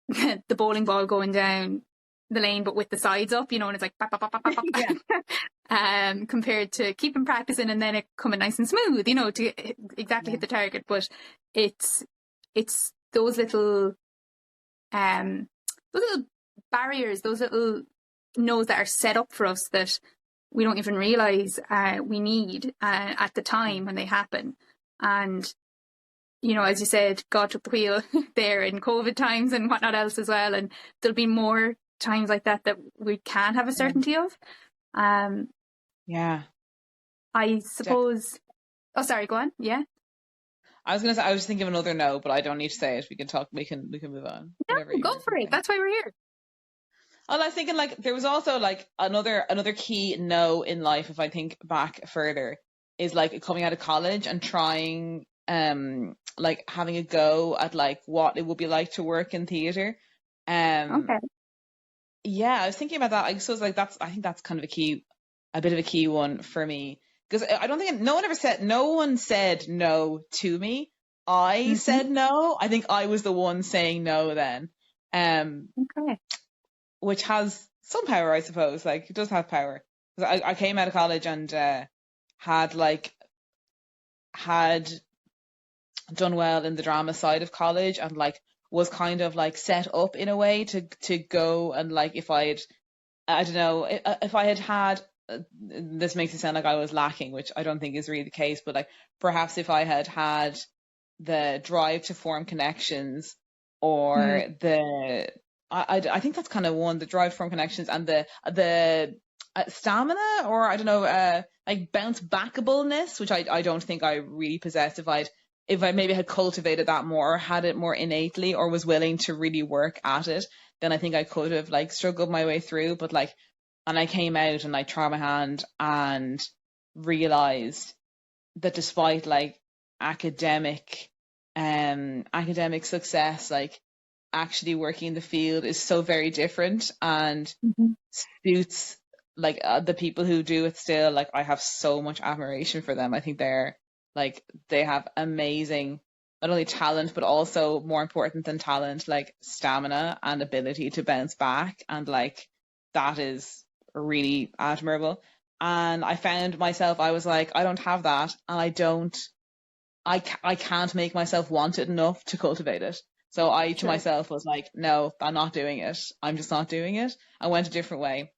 the bowling ball going down the lane, but with the sides up, and it's like, bap, bap, bap, bap, bap. Compared to keeping practicing and then it coming nice and smooth, to exactly hit the target. But it's those little barriers, those little no's that are set up for us that we don't even realise we need at the time when they happen. And, you know, as you said, God took the wheel there in COVID times and whatnot else as well. And there'll be more times like that we can't have a certainty of. Yeah. I suppose... Oh, sorry, go on. Yeah? I was gonna say, I was thinking of another no, but I don't need to say it. We can talk. We can move on. No, go for it. That's why we're here. Well, I was thinking like there was also like another key no in life. If I think back further, is like coming out of college and trying like having a go at like what it would be like to work in theatre. Okay. Yeah, I was thinking about that. I suppose like I think that's kind of a bit of a key one for me. Because I don't think no one said no to me. I said no. I think I was the one saying no then. Okay. Which has some power, I suppose. Like it does have power. I came out of college and had done well in the drama side of college and like was kind of like set up in a way to go and like if I don't know if I had this makes it sound like I was lacking, which I don't think is really the case, but like perhaps if I had the drive to form connections or I think that's kind of one, the drive to form connections and the stamina or I don't know like bounce backableness, which I don't think I really possessed. If I maybe had cultivated that more or had it more innately or was willing to really work at it, then I think I could have like struggled my way through. But like, and I came out and I tried my hand and realized that despite like academic success, like actually working in the field is so very different and suits like the people who do it still. Like I have so much admiration for them. I think they have amazing not only talent but also more important than talent, like stamina and ability to bounce back, and like that is really admirable. And I found myself, I was like, I don't have that, and I can't make myself want it enough to cultivate it. So I to myself was like, no, I'm not doing it. I'm just not doing it. I went a different way.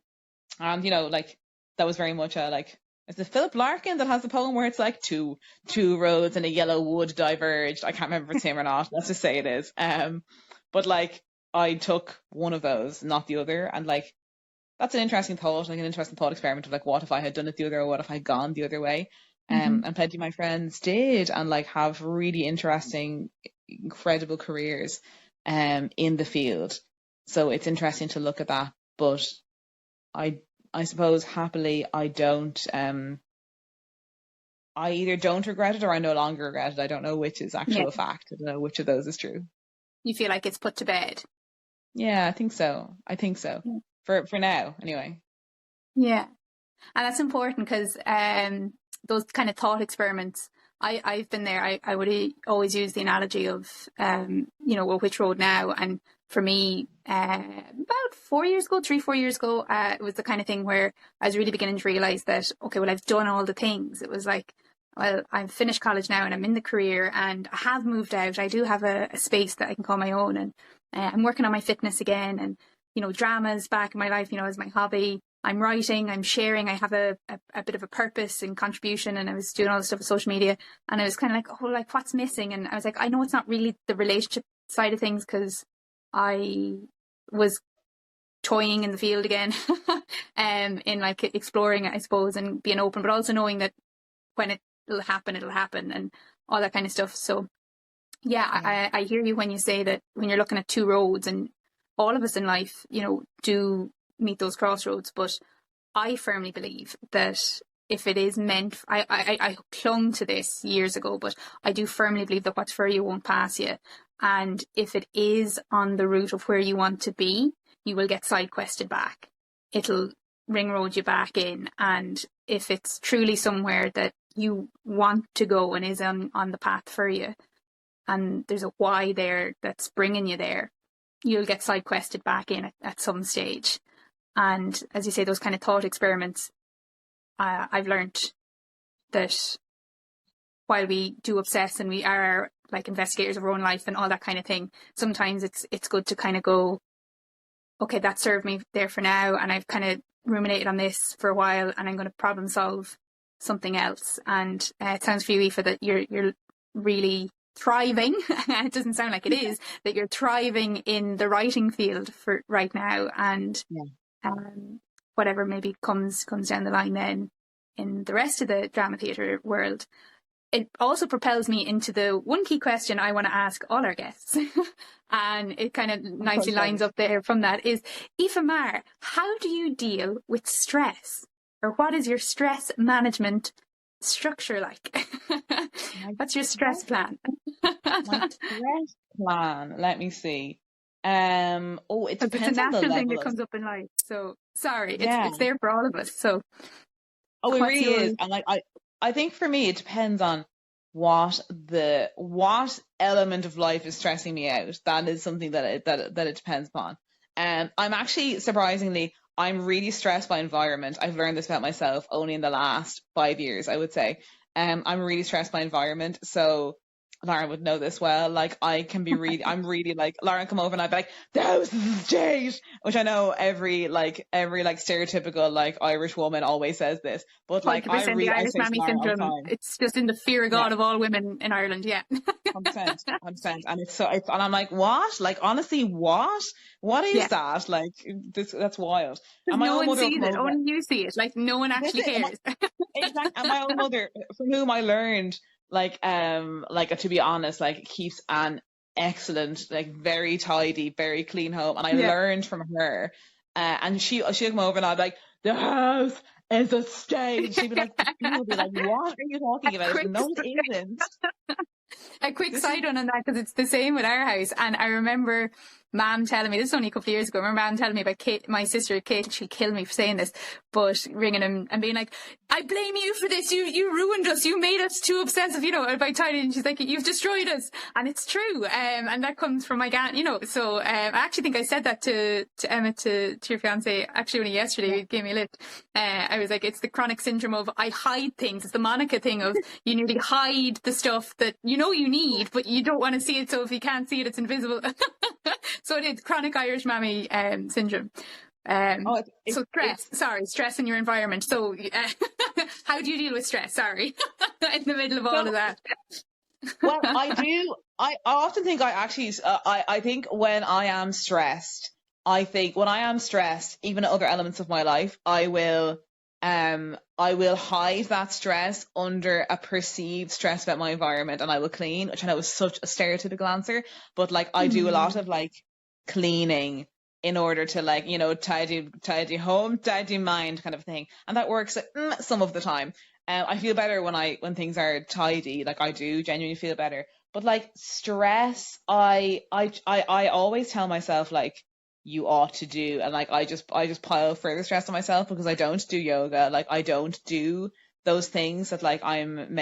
And you know, like that was very much a like, is it Philip Larkin that has the poem where it's like two roads and a yellow wood diverged? I can't remember if it's him or not. Let's just say it is. But like I took one of those, not the other, and like that's an interesting thought, like an interesting thought experiment of like, what if I had done it the other way, or what if I had gone the other way? And plenty of my friends did, and like have really interesting, incredible careers in the field. So it's interesting to look at that. But I suppose happily I don't I either don't regret it or I no longer regret it. I don't know which is actual fact. I don't know which of those is true. You feel like it's put to bed? Yeah, I think so. For now, anyway. Yeah. And that's important because those kind of thought experiments, I've been there. I would always use the analogy of, you know, well, which road now? And for me, about 4 years ago, 4 years ago, it was the kind of thing where I was really beginning to realise that, okay, well, I've done all the things. It was like, well, I've finished college now and I'm in the career and I have moved out. I do have a space that I can call my own, and I'm working on my fitness again, and, you know, drama's back in my life, you know, as my hobby. I'm writing, I'm sharing, I have a bit of a purpose and contribution, and I was doing all this stuff with social media, and I was kind of like, oh, like what's missing? And I was like, I know it's not really the relationship side of things because I was toying in the field again, in like exploring, I suppose, and being open, but also knowing that when it'll happen and all that kind of stuff. So yeah, I hear you when you say that when you're looking at two roads, and all of us in life, you know, do meet those crossroads, but I firmly believe that if it is meant, I clung to this years ago, but I do firmly believe that what's for you won't pass you. And if it is on the route of where you want to be, you will get side quested back. It'll ring road you back in. And if it's truly somewhere that you want to go and is on the path for you, and there's a why there that's bringing you there, you'll get side quested back in at some stage. And as you say, those kind of thought experiments, I've learned that while we do obsess and we are like investigators of our own life and all that kind of thing, sometimes it's good to kind of go, okay, that served me there for now, and I've kind of ruminated on this for a while, and I'm going to problem solve something else. And it sounds for you, Aoife, that you're really thriving. It doesn't sound like it is, that you're thriving in the writing field for right now, and whatever maybe comes down the line then in the rest of the drama theatre world. It also propels me into the one key question I want to ask all our guests. And it kind of nicely lines up there from that is, Aoife Meagher, how do you deal with stress? Or what is your stress management structure like? What's your stress plan? My stress plan, let me see. It depends it's a on the natural thing level that of... comes up in life. So sorry, Yeah. it's there for all of us. So Oh, it really yours? is. And like I think for me it depends on what element of life is stressing me out. That is something that it depends upon. I'm actually surprisingly, I'm really stressed by environment. I've learned this about myself only in the last 5 years, I would say. I'm really stressed by environment. So Lauren would know this well. Like I'm really like, Lauren come over and I'd be like, the house is a stage, which I know every stereotypical like Irish woman always says this, but like 100% the I Irish say to mammy Lauren all the syndrome. time. It's just in the fear of God of all women in Ireland. Yeah. 100%, 100%. And and I'm like, what? Like, honestly, what? What is that? Like, that's wild. And my No own one mother will sees come it. over. Only you see it. Like, no one This actually is, cares. exactly. And my own mother, from whom I learned, to be honest, like, keeps an excellent, like, very tidy, very clean home. And I learned from her. And she'll come over and I'll be like, the house is a stage. She'd be like, people would be like, what are you talking about? No, it isn't. A quick side on that, because it's the same with our house. And I remember Mum telling me, this is only a couple of years ago, I remember Mum telling me about Kate, my sister Kate, she'll kill me for saying this, but ringing him and being like, I blame you for this, you ruined us, you made us too obsessive, about tidying. And she's like, you've destroyed us. And it's true. And that comes from my aunt, so I actually think I said that to Emma, to your fiance, actually only yesterday, he gave me a lift. I was like, it's the chronic syndrome of I hide things. It's the Monica thing of you nearly hide the stuff that you need, but you don't want to see it. So if you can't see it, it's invisible. So it's chronic Irish mammy syndrome. So stress in your environment. So how do you deal with stress? Sorry, in the middle of all of that. Well, I do. I often think I think when I am stressed, even other elements of my life, I will hide that stress under a perceived stress about my environment, and I will clean, which I know is such a stereotypical answer, but like I do a lot of like cleaning in order to like, tidy home, tidy mind kind of thing. And that works some of the time. I feel better when things are tidy. Like I do genuinely feel better. But like stress, I always tell myself like, you ought to do, and like I just pile further stress on myself because I don't do yoga. Like I don't do those things that like I'm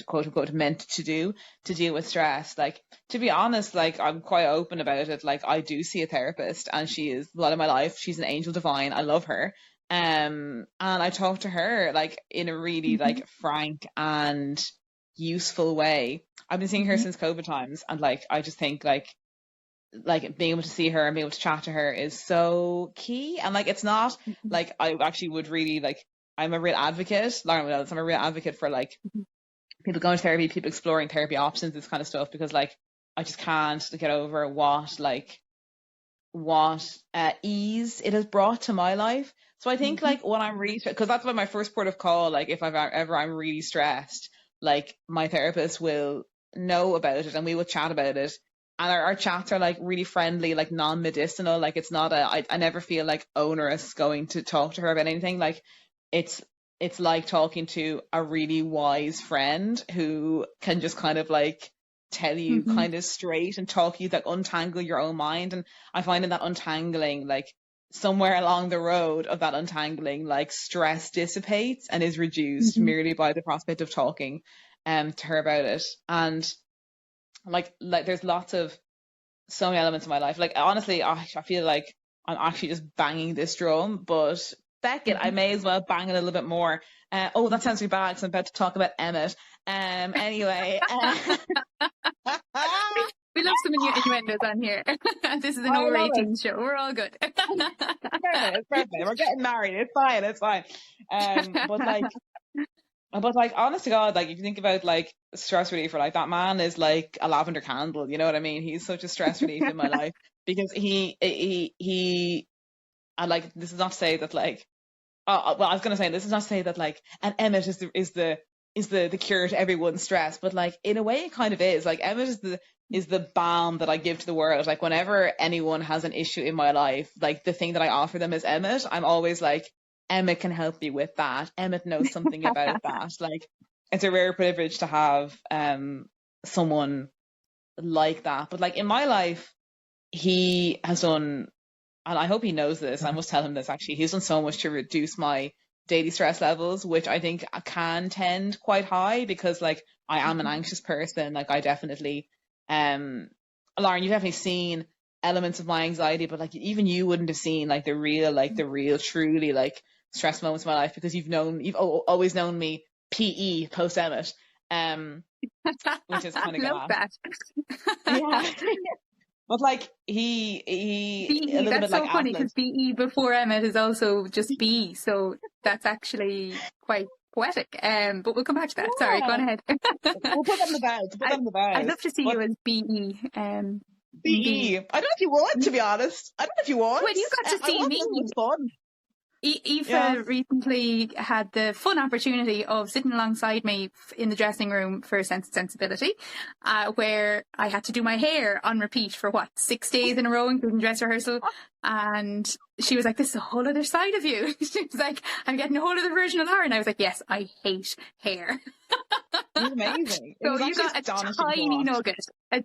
quote unquote meant to do to deal with stress. Like, to be honest, like I'm quite open about it. Like I do see a therapist, and she is a lot of my life. She's an angel divine. I love her. And I talk to her like in a really like frank and useful way. I've been seeing her since COVID times, and like I just think like being able to see her and being able to chat to her is so key. And like it's not like I actually would really like, I'm a real advocate, Lauren knows, I'm a real advocate for like people going to therapy, people exploring therapy options, this kind of stuff, because like I just can't get over what ease it has brought to my life. So I think like when I'm really, because that's why my first port of call, like if I'm really stressed, like my therapist will know about it and we will chat about it. And our chats are like really friendly, like non-medicinal. Like it's not I never feel like onerous going to talk to her about anything. Like it's like talking to a really wise friend who can just kind of like tell you kind of straight and talk you, like untangle your own mind. And I find in that untangling, like somewhere along the road of that untangling, like stress dissipates and is reduced merely by the prospect of talking to her about it. And like there's so many elements of my life. Like honestly, I feel like I'm actually just banging this drum, but Beckett, I may as well bang it a little bit more. That sounds really bad because I'm about to talk about Emmett. Anyway. We love some innuendos on here. This is an I over love 18 show. We're all good. It's perfect. We're getting married. It's fine. It's fine. But like, honest to God, like if you think about like stress reliever, like that man is like a lavender candle. You know what I mean? He's such a stress relief in my life because and like this is not to say that like, well, I was gonna say this is not to say that like an Emmett is the cure to everyone's stress, but like in a way it kind of is. Like Emmett is the balm that I give to the world. Like whenever anyone has an issue in my life, like the thing that I offer them is Emmett. I'm always like, Emmett can help you with that. Emmett knows something about that. Like it's a rare privilege to have someone like that. But like in my life, he has done, and I hope he knows this. I must tell him this actually. He's done so much to reduce my daily stress levels, which I think can tend quite high because like I am an anxious person. Like I definitely, Lauren, you've definitely seen elements of my anxiety, but like even you wouldn't have seen like the real, truly like stress moments of my life because you've always known me PE post Emmett, which is kind of love that. Yeah. But like he BE, a little that's bit like so funny Atlas. because BE before Emmett is also just B, so that's actually quite poetic. But we'll come back to that. Yeah. Sorry, go on ahead. We'll put that in the bag. I'd love to see you as BE. BE. I don't know if you would, to be honest. I don't know if you would. Well, you got to see me. It was fun. Aoife recently had the fun opportunity of sitting alongside me in the dressing room for Sense and Sensibility, where I had to do my hair on repeat for 6 days in a row, including dress rehearsal. And she was like, "This is a whole other side of you." She was like, "I'm getting a whole other version of Lauren." I was like, "Yes, I hate hair." It was amazing. So you got a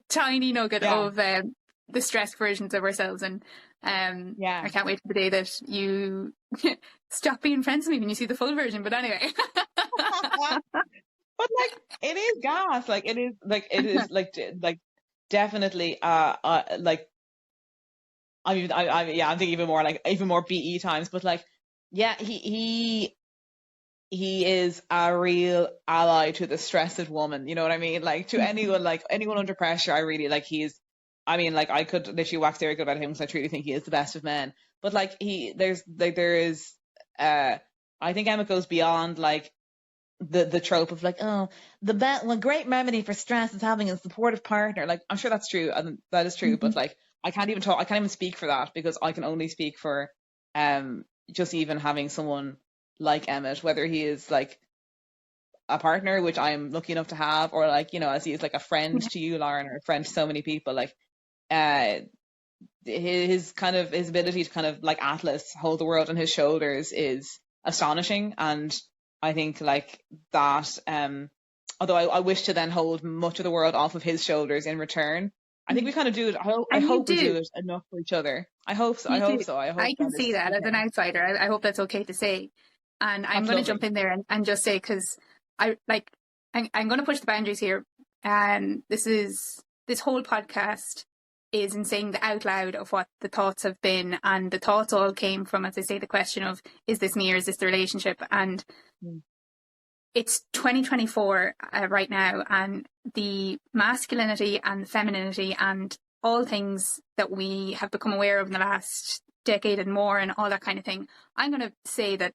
tiny nugget of the stress versions of ourselves, and I can't wait for the day that you stop being friends with me when you see the full version. But anyway. But like it is gas, like it is like definitely like I'm thinking even more BE times, but like he is a real ally to the stressed woman, you know what I mean? Like to anyone under pressure, I really like I could literally wax lyrical about him because I truly think he is the best of men. But like I think Emma goes beyond like the trope of like, oh, one great remedy for stress is having a supportive partner. Like I'm sure that's true and that is true, but like I can't even speak for that because I can only speak for just even having someone like Emmett, whether he is like a partner, which I'm lucky enough to have, or like, you know, as he is like a friend to you, Lauren, or a friend to so many people, like his ability to kind of like Atlas hold the world on his shoulders is astonishing. And I think like that, although I wish to then hold much of the world off of his shoulders in return, I think we kind of do it. I hope we do it enough for each other. I hope so. I hope I can see that as an outsider. I hope that's okay to say. And I'm going to jump in there and just say, because I'm going to push the boundaries here. And this whole podcast is in saying the out loud of what the thoughts have been. And the thoughts all came from, as I say, the question of, is this me or is this the relationship? And it's 2024 right now. And the masculinity and femininity and all things that we have become aware of in the last decade and more and all that kind of thing. I'm going to say that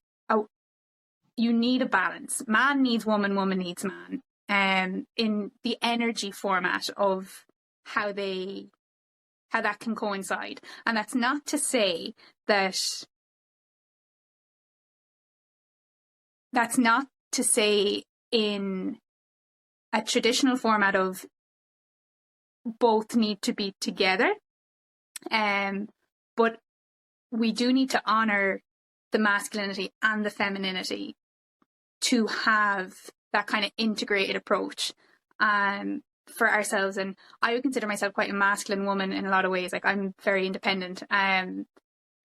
you need a balance. Man needs woman, woman needs man. In the energy format of how that can coincide. And that's not to say in a traditional format of both need to be together. But we do need to honor the masculinity and the femininity to have that kind of integrated approach for ourselves. And I would consider myself quite a masculine woman in a lot of ways. Like I'm very independent. And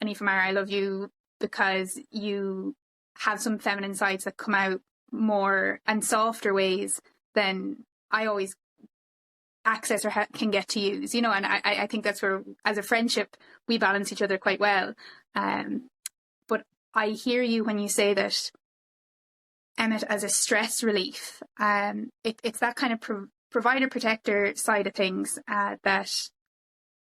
Aoife Meagher, I love you because you have some feminine sides that come out more and softer ways than I always access or can get to use, you know. And I think that's where, as a friendship, we balance each other quite well. But I hear you when you say that Emmett as a stress relief. It's that kind of provider protector side of things, that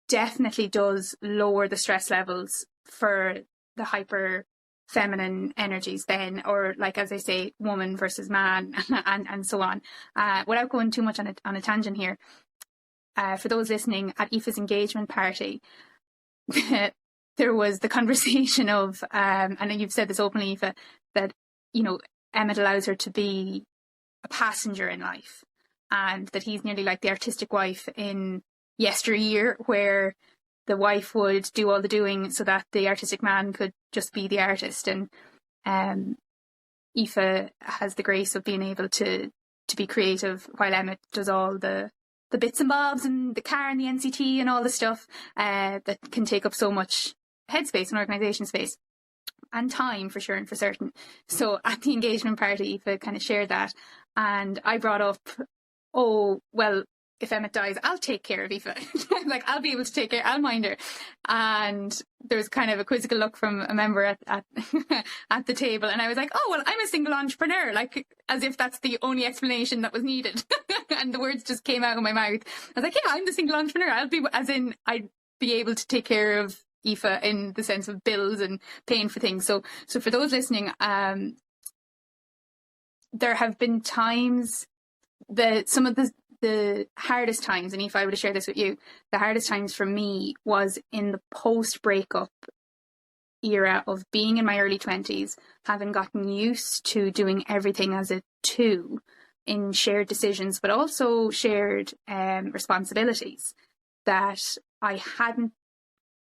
definitely does lower the stress levels for the hyper feminine energies then, or like, as I say, woman versus man, and so on. Without going too much on a tangent here, for those listening, at Aoife's engagement party, there was the conversation of, and you've said this openly, Aoife, that, Emmett allows her to be a passenger in life, and that he's nearly like the artistic wife in yesteryear, where the wife would do all the doing so that the artistic man could just be the artist. And Aoife has the grace of being able to be creative, while Emmett does all the bits and bobs and the car and the NCT and all the stuff that can take up so much headspace and organisation space and time, for sure and for certain. So at the engagement party, Aoife kind of shared that, and I brought up, oh, well, if Emmett dies, I'll take care of Aoife. Like, I'll be able to take care, I'll mind her. And there was kind of a quizzical look from a member at at the table. And I was like, oh, well, I'm a single entrepreneur, like, as if that's the only explanation that was needed. And the words just came out of my mouth. I was like, yeah, I'm the single entrepreneur. I'd be able to take care of Aoife in the sense of bills and paying for things. So for those listening, there have been times that some of the hardest times, and if I were to share this with you, the hardest times for me was in the post-breakup era of being in my early 20s, having gotten used to doing everything as a two in shared decisions, but also shared responsibilities that I hadn't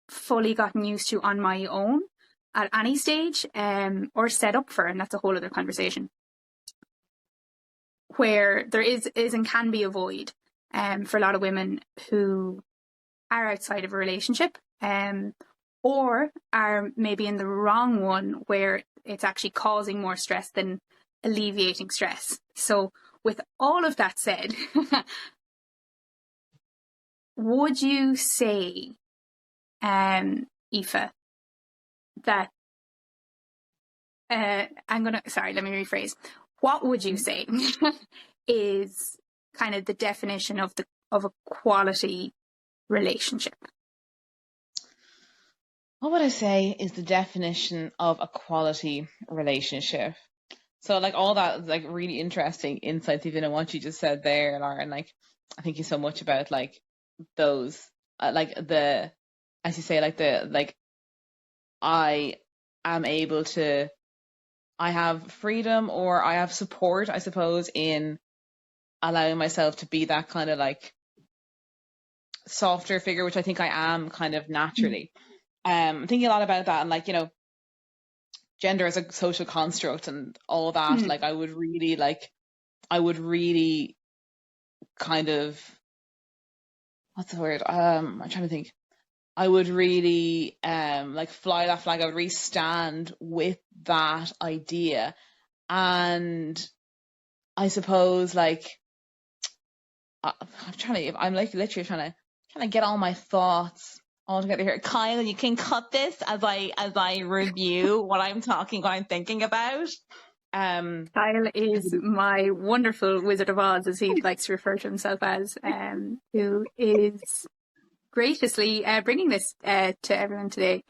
fully gotten used to on my own at any stage, or set up for, and that's a whole other conversation, where there is and can be a void for a lot of women who are outside of a relationship, or are maybe in the wrong one, where it's actually causing more stress than alleviating stress. So with all of that said, would you say, Aoife, that let me rephrase. What would you say is kind of the definition of a quality relationship? What would I say is the definition of a quality relationship? So, like, all that, like, really interesting insights, even in what you just said there, Lauren. Like, I thank you so much about, like, those, like, as you say, I am able to, I have freedom, or I have support, I suppose, in allowing myself to be that kind of, like, softer figure, which I think I am kind of naturally. I'm thinking a lot about that, and, like, gender as a social construct and all that. Like, I would really kind of, what's the word? I'm trying to think. I would really like fly that flag. I would really stand with that idea. And I suppose, like, I'm like literally trying to get all my thoughts all together here. Kyle, you can cut this as I review what I'm thinking about. Kyle is my wonderful Wizard of Oz, as he likes to refer to himself as, who is graciously bringing this to everyone today.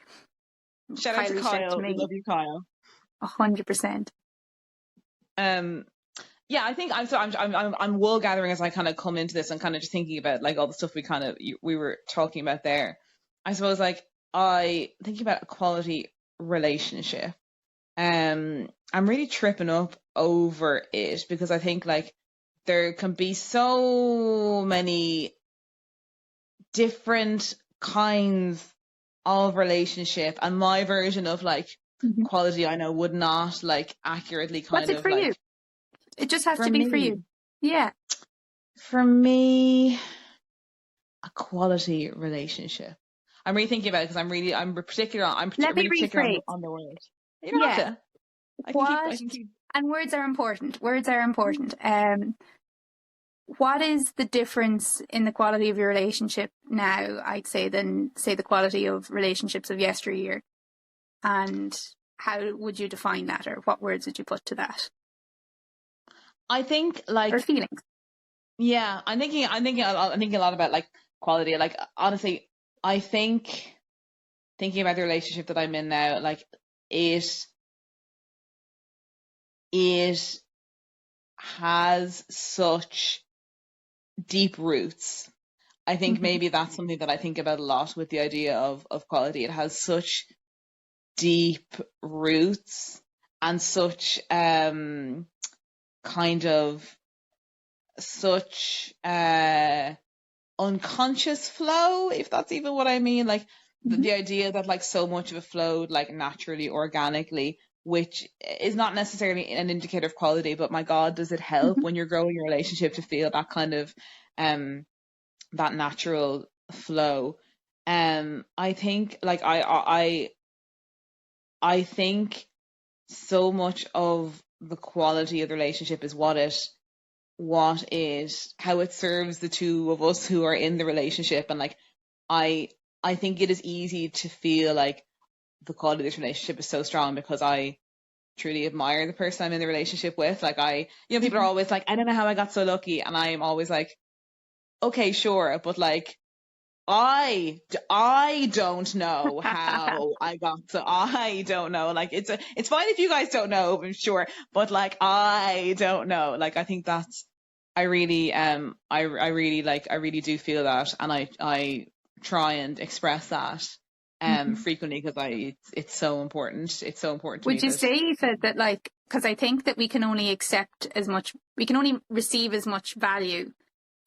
Shout out to Kyle. We love you, Kyle. 100%. Yeah, I think I'm wool gathering as I kind of come into this, and kind of just thinking about, like, all the stuff we were talking about there. I suppose, like, I thinking about a quality relationship. I'm really tripping up over it, because I think, like, there can be so many different kinds of relationship, and my version of, like, quality, I know, would not, like, accurately kind of. What's it for you? It just has to be for you. Yeah. For me, a quality relationship. I'm really thinking about it, because I'm particular on the word. You don't have to. I can keep. And words are important. What is the difference in the quality of your relationship now, I'd say, than, say, the quality of relationships of yesteryear? And how would you define that, or what words would you put to that? I think, like, or feelings. Yeah, I'm thinking a lot about like quality. Like honestly, I think thinking about the relationship that I'm in now, like it it has such deep roots. I think Hmm. maybe that's something that I think about a lot with the idea of quality. It has such deep roots and such kind of such unconscious flow, if that's even what I mean. Like Hmm. the idea that like so much of it flowed like naturally, organically, which is not necessarily an indicator of quality, but my God, does it help Hmm. when you're growing your relationship to feel that kind of um that natural flow. I think like I think so much of the quality of the relationship is how it serves the two of us who are in the relationship. And like I I think it is easy to feel like the quality of this relationship is so strong because I truly admire the person I'm in the relationship with. Like people are Hmm. always like, I don't know how I got so lucky, and I am always like, okay, sure, but like I don't know how I got so I don't know. Like it's fine if you guys don't know, I'm sure, but like I don't know. Like I think that's I really I really like I really do feel that, and I try and express that Hmm. frequently because it's so important. It's so important to me Would you that say, Aoife, that like, because I think that we can only receive as much value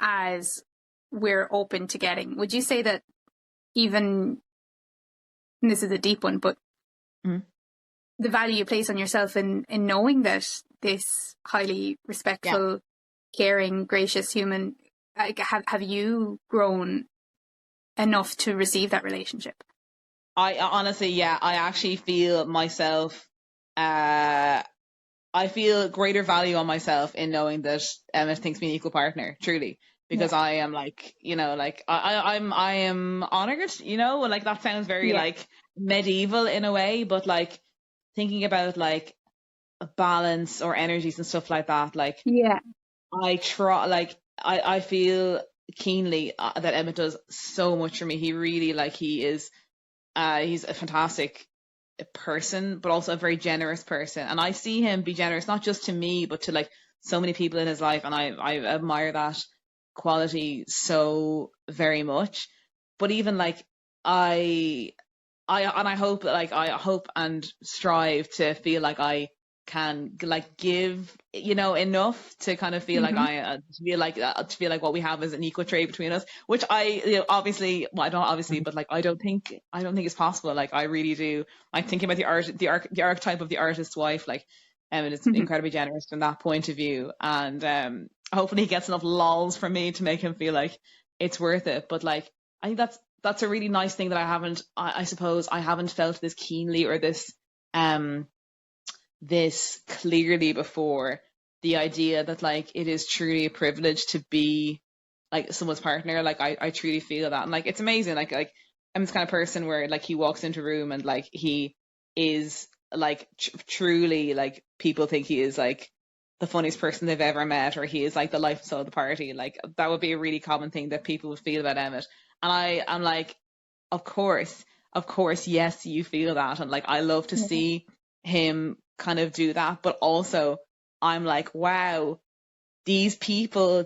as we're open to getting. Would you say that even, and this is a deep one, but Mhm. the value you place on yourself in knowing that this highly Yeah. respectful, caring, gracious human, like, have you grown enough to receive that relationship? I honestly, yeah, I actually feel myself uh I feel greater value on myself in knowing that Emma thinks me an equal partner, truly, because Yeah. I am like, like I am honored, and like that sounds very Yeah. like medieval in a way, but like thinking about like balance or energies and stuff like that, like Yeah. I try, like I feel keenly that Emmett does so much for me. He really like he's a fantastic person, but also a very generous person. And I see him be generous, not just to me, but to like so many people in his life. And I admire that quality so very much. But even like, I, I hope that like, I hope and strive to feel like I can like give, enough to kind of feel like Hmm. to feel like what we have is an equal trade between us, which obviously, well, I don't obviously, but like I don't think it's possible. Like I really do. I think about the archetype of the artist's wife, like, and it's Hmm. incredibly generous from that point of view. And hopefully he gets enough lols from me to make him feel like it's worth it. But like I think that's a really nice thing that I suppose I haven't felt this keenly or um this clearly before, the idea that like it is truly a privilege to be like someone's partner. Like I truly feel that, and like it's amazing. Like I'm this kind of person where like he walks into a room and like he is like truly like people think he is like the funniest person they've ever met, or he is like the life and soul of the party. Like that would be a really common thing that people would feel about Emmett, and I'm like, of course, yes, you feel that. And like, I love to Yeah. see him kind of do that. But also, I'm like, wow, these people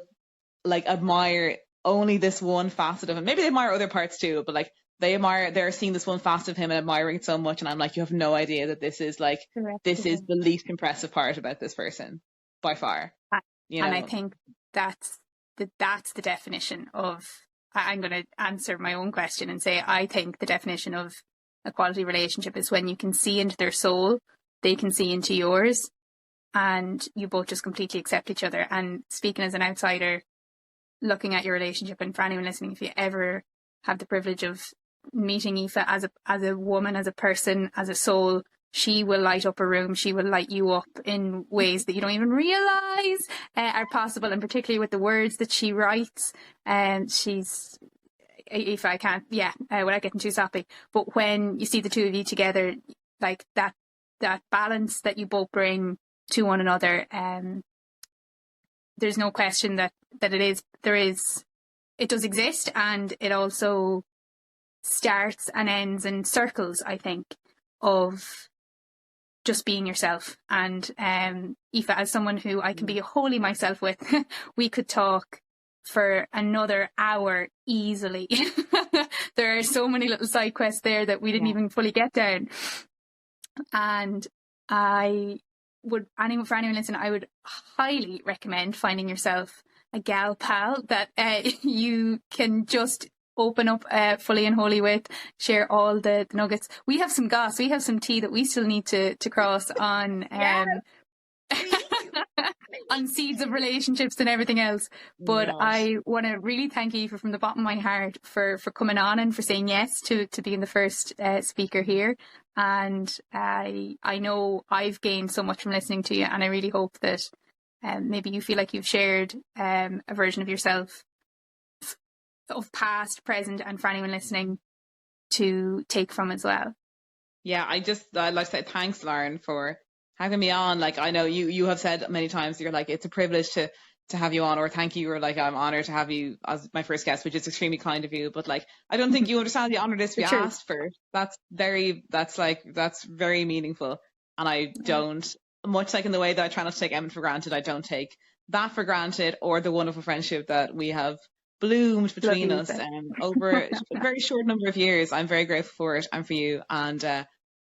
like admire only this one facet of him. Maybe they admire other parts too, but like, they're seeing this one facet of him and admiring it so much. And I'm like, you have no idea that Correct. this is Yeah. the least impressive part about this person by far, A- you And I know? think that's the definition of. I'm going to answer my own question and say I think the definition of a quality relationship is when you can see into their soul, they can see into yours, and you both just completely accept each other. And speaking as an outsider, looking at your relationship, and for anyone listening, if you ever have the privilege of meeting Aoife as a woman, as a person, as a soul, she will light up a room. She will light you up in ways that you don't even realize are possible, and particularly with the words that she writes. And she's, if I can't, yeah, without getting too soppy. But when you see the two of you together, like that balance that you both bring to one another, there's no question that that it does exist, and it also starts and ends in circles, I think, of just being yourself. And Aoife, as someone who I can be wholly myself with, we could talk for another hour easily. There are so many little side quests there that we didn't even fully get down. And for anyone listening, I would highly recommend finding yourself a gal pal that you can just open up fully and wholly with, share all the nuggets. We have some goss, we have some tea that we still need to cross on on seeds of relationships and everything else. But I want to really thank Aoife from the bottom of my heart for coming on and for saying yes to being the first speaker here. And I know I've gained so much from listening to you, and I really hope that maybe you feel like you've shared a version of yourself, of past, present, and for anyone listening to take from as well. Yeah, I'd like to say thanks, Lauren, for having me on. Like, I know you have said many times, you're like, it's a privilege to have you on, or thank you, or like, I'm honored to have you as my first guest, which is extremely kind of you. But like, I don't think you understand the honor this to be asked for. That's very meaningful. And I don't, much like in the way that I try not to take Emmett for granted, I don't take that for granted, or the wonderful friendship that we have bloomed between us over a very short number of years. I'm very grateful for it and for you. And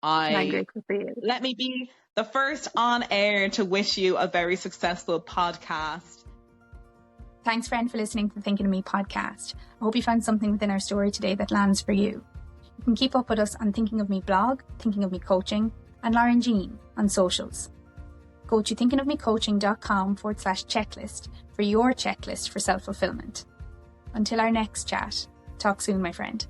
I'm grateful for you. Let me be the first on air to wish you a very successful podcast. Thanks, friend, for listening to the Thinking of Me podcast. I hope you found something within our story today that lands for you. You can keep up with us on Thinking of Me blog, Thinking of Me coaching, and Lauren Jean on socials. Go to thinkingofmecoaching.com/checklist for your checklist for self-fulfillment. Until our next chat, talk soon, my friend.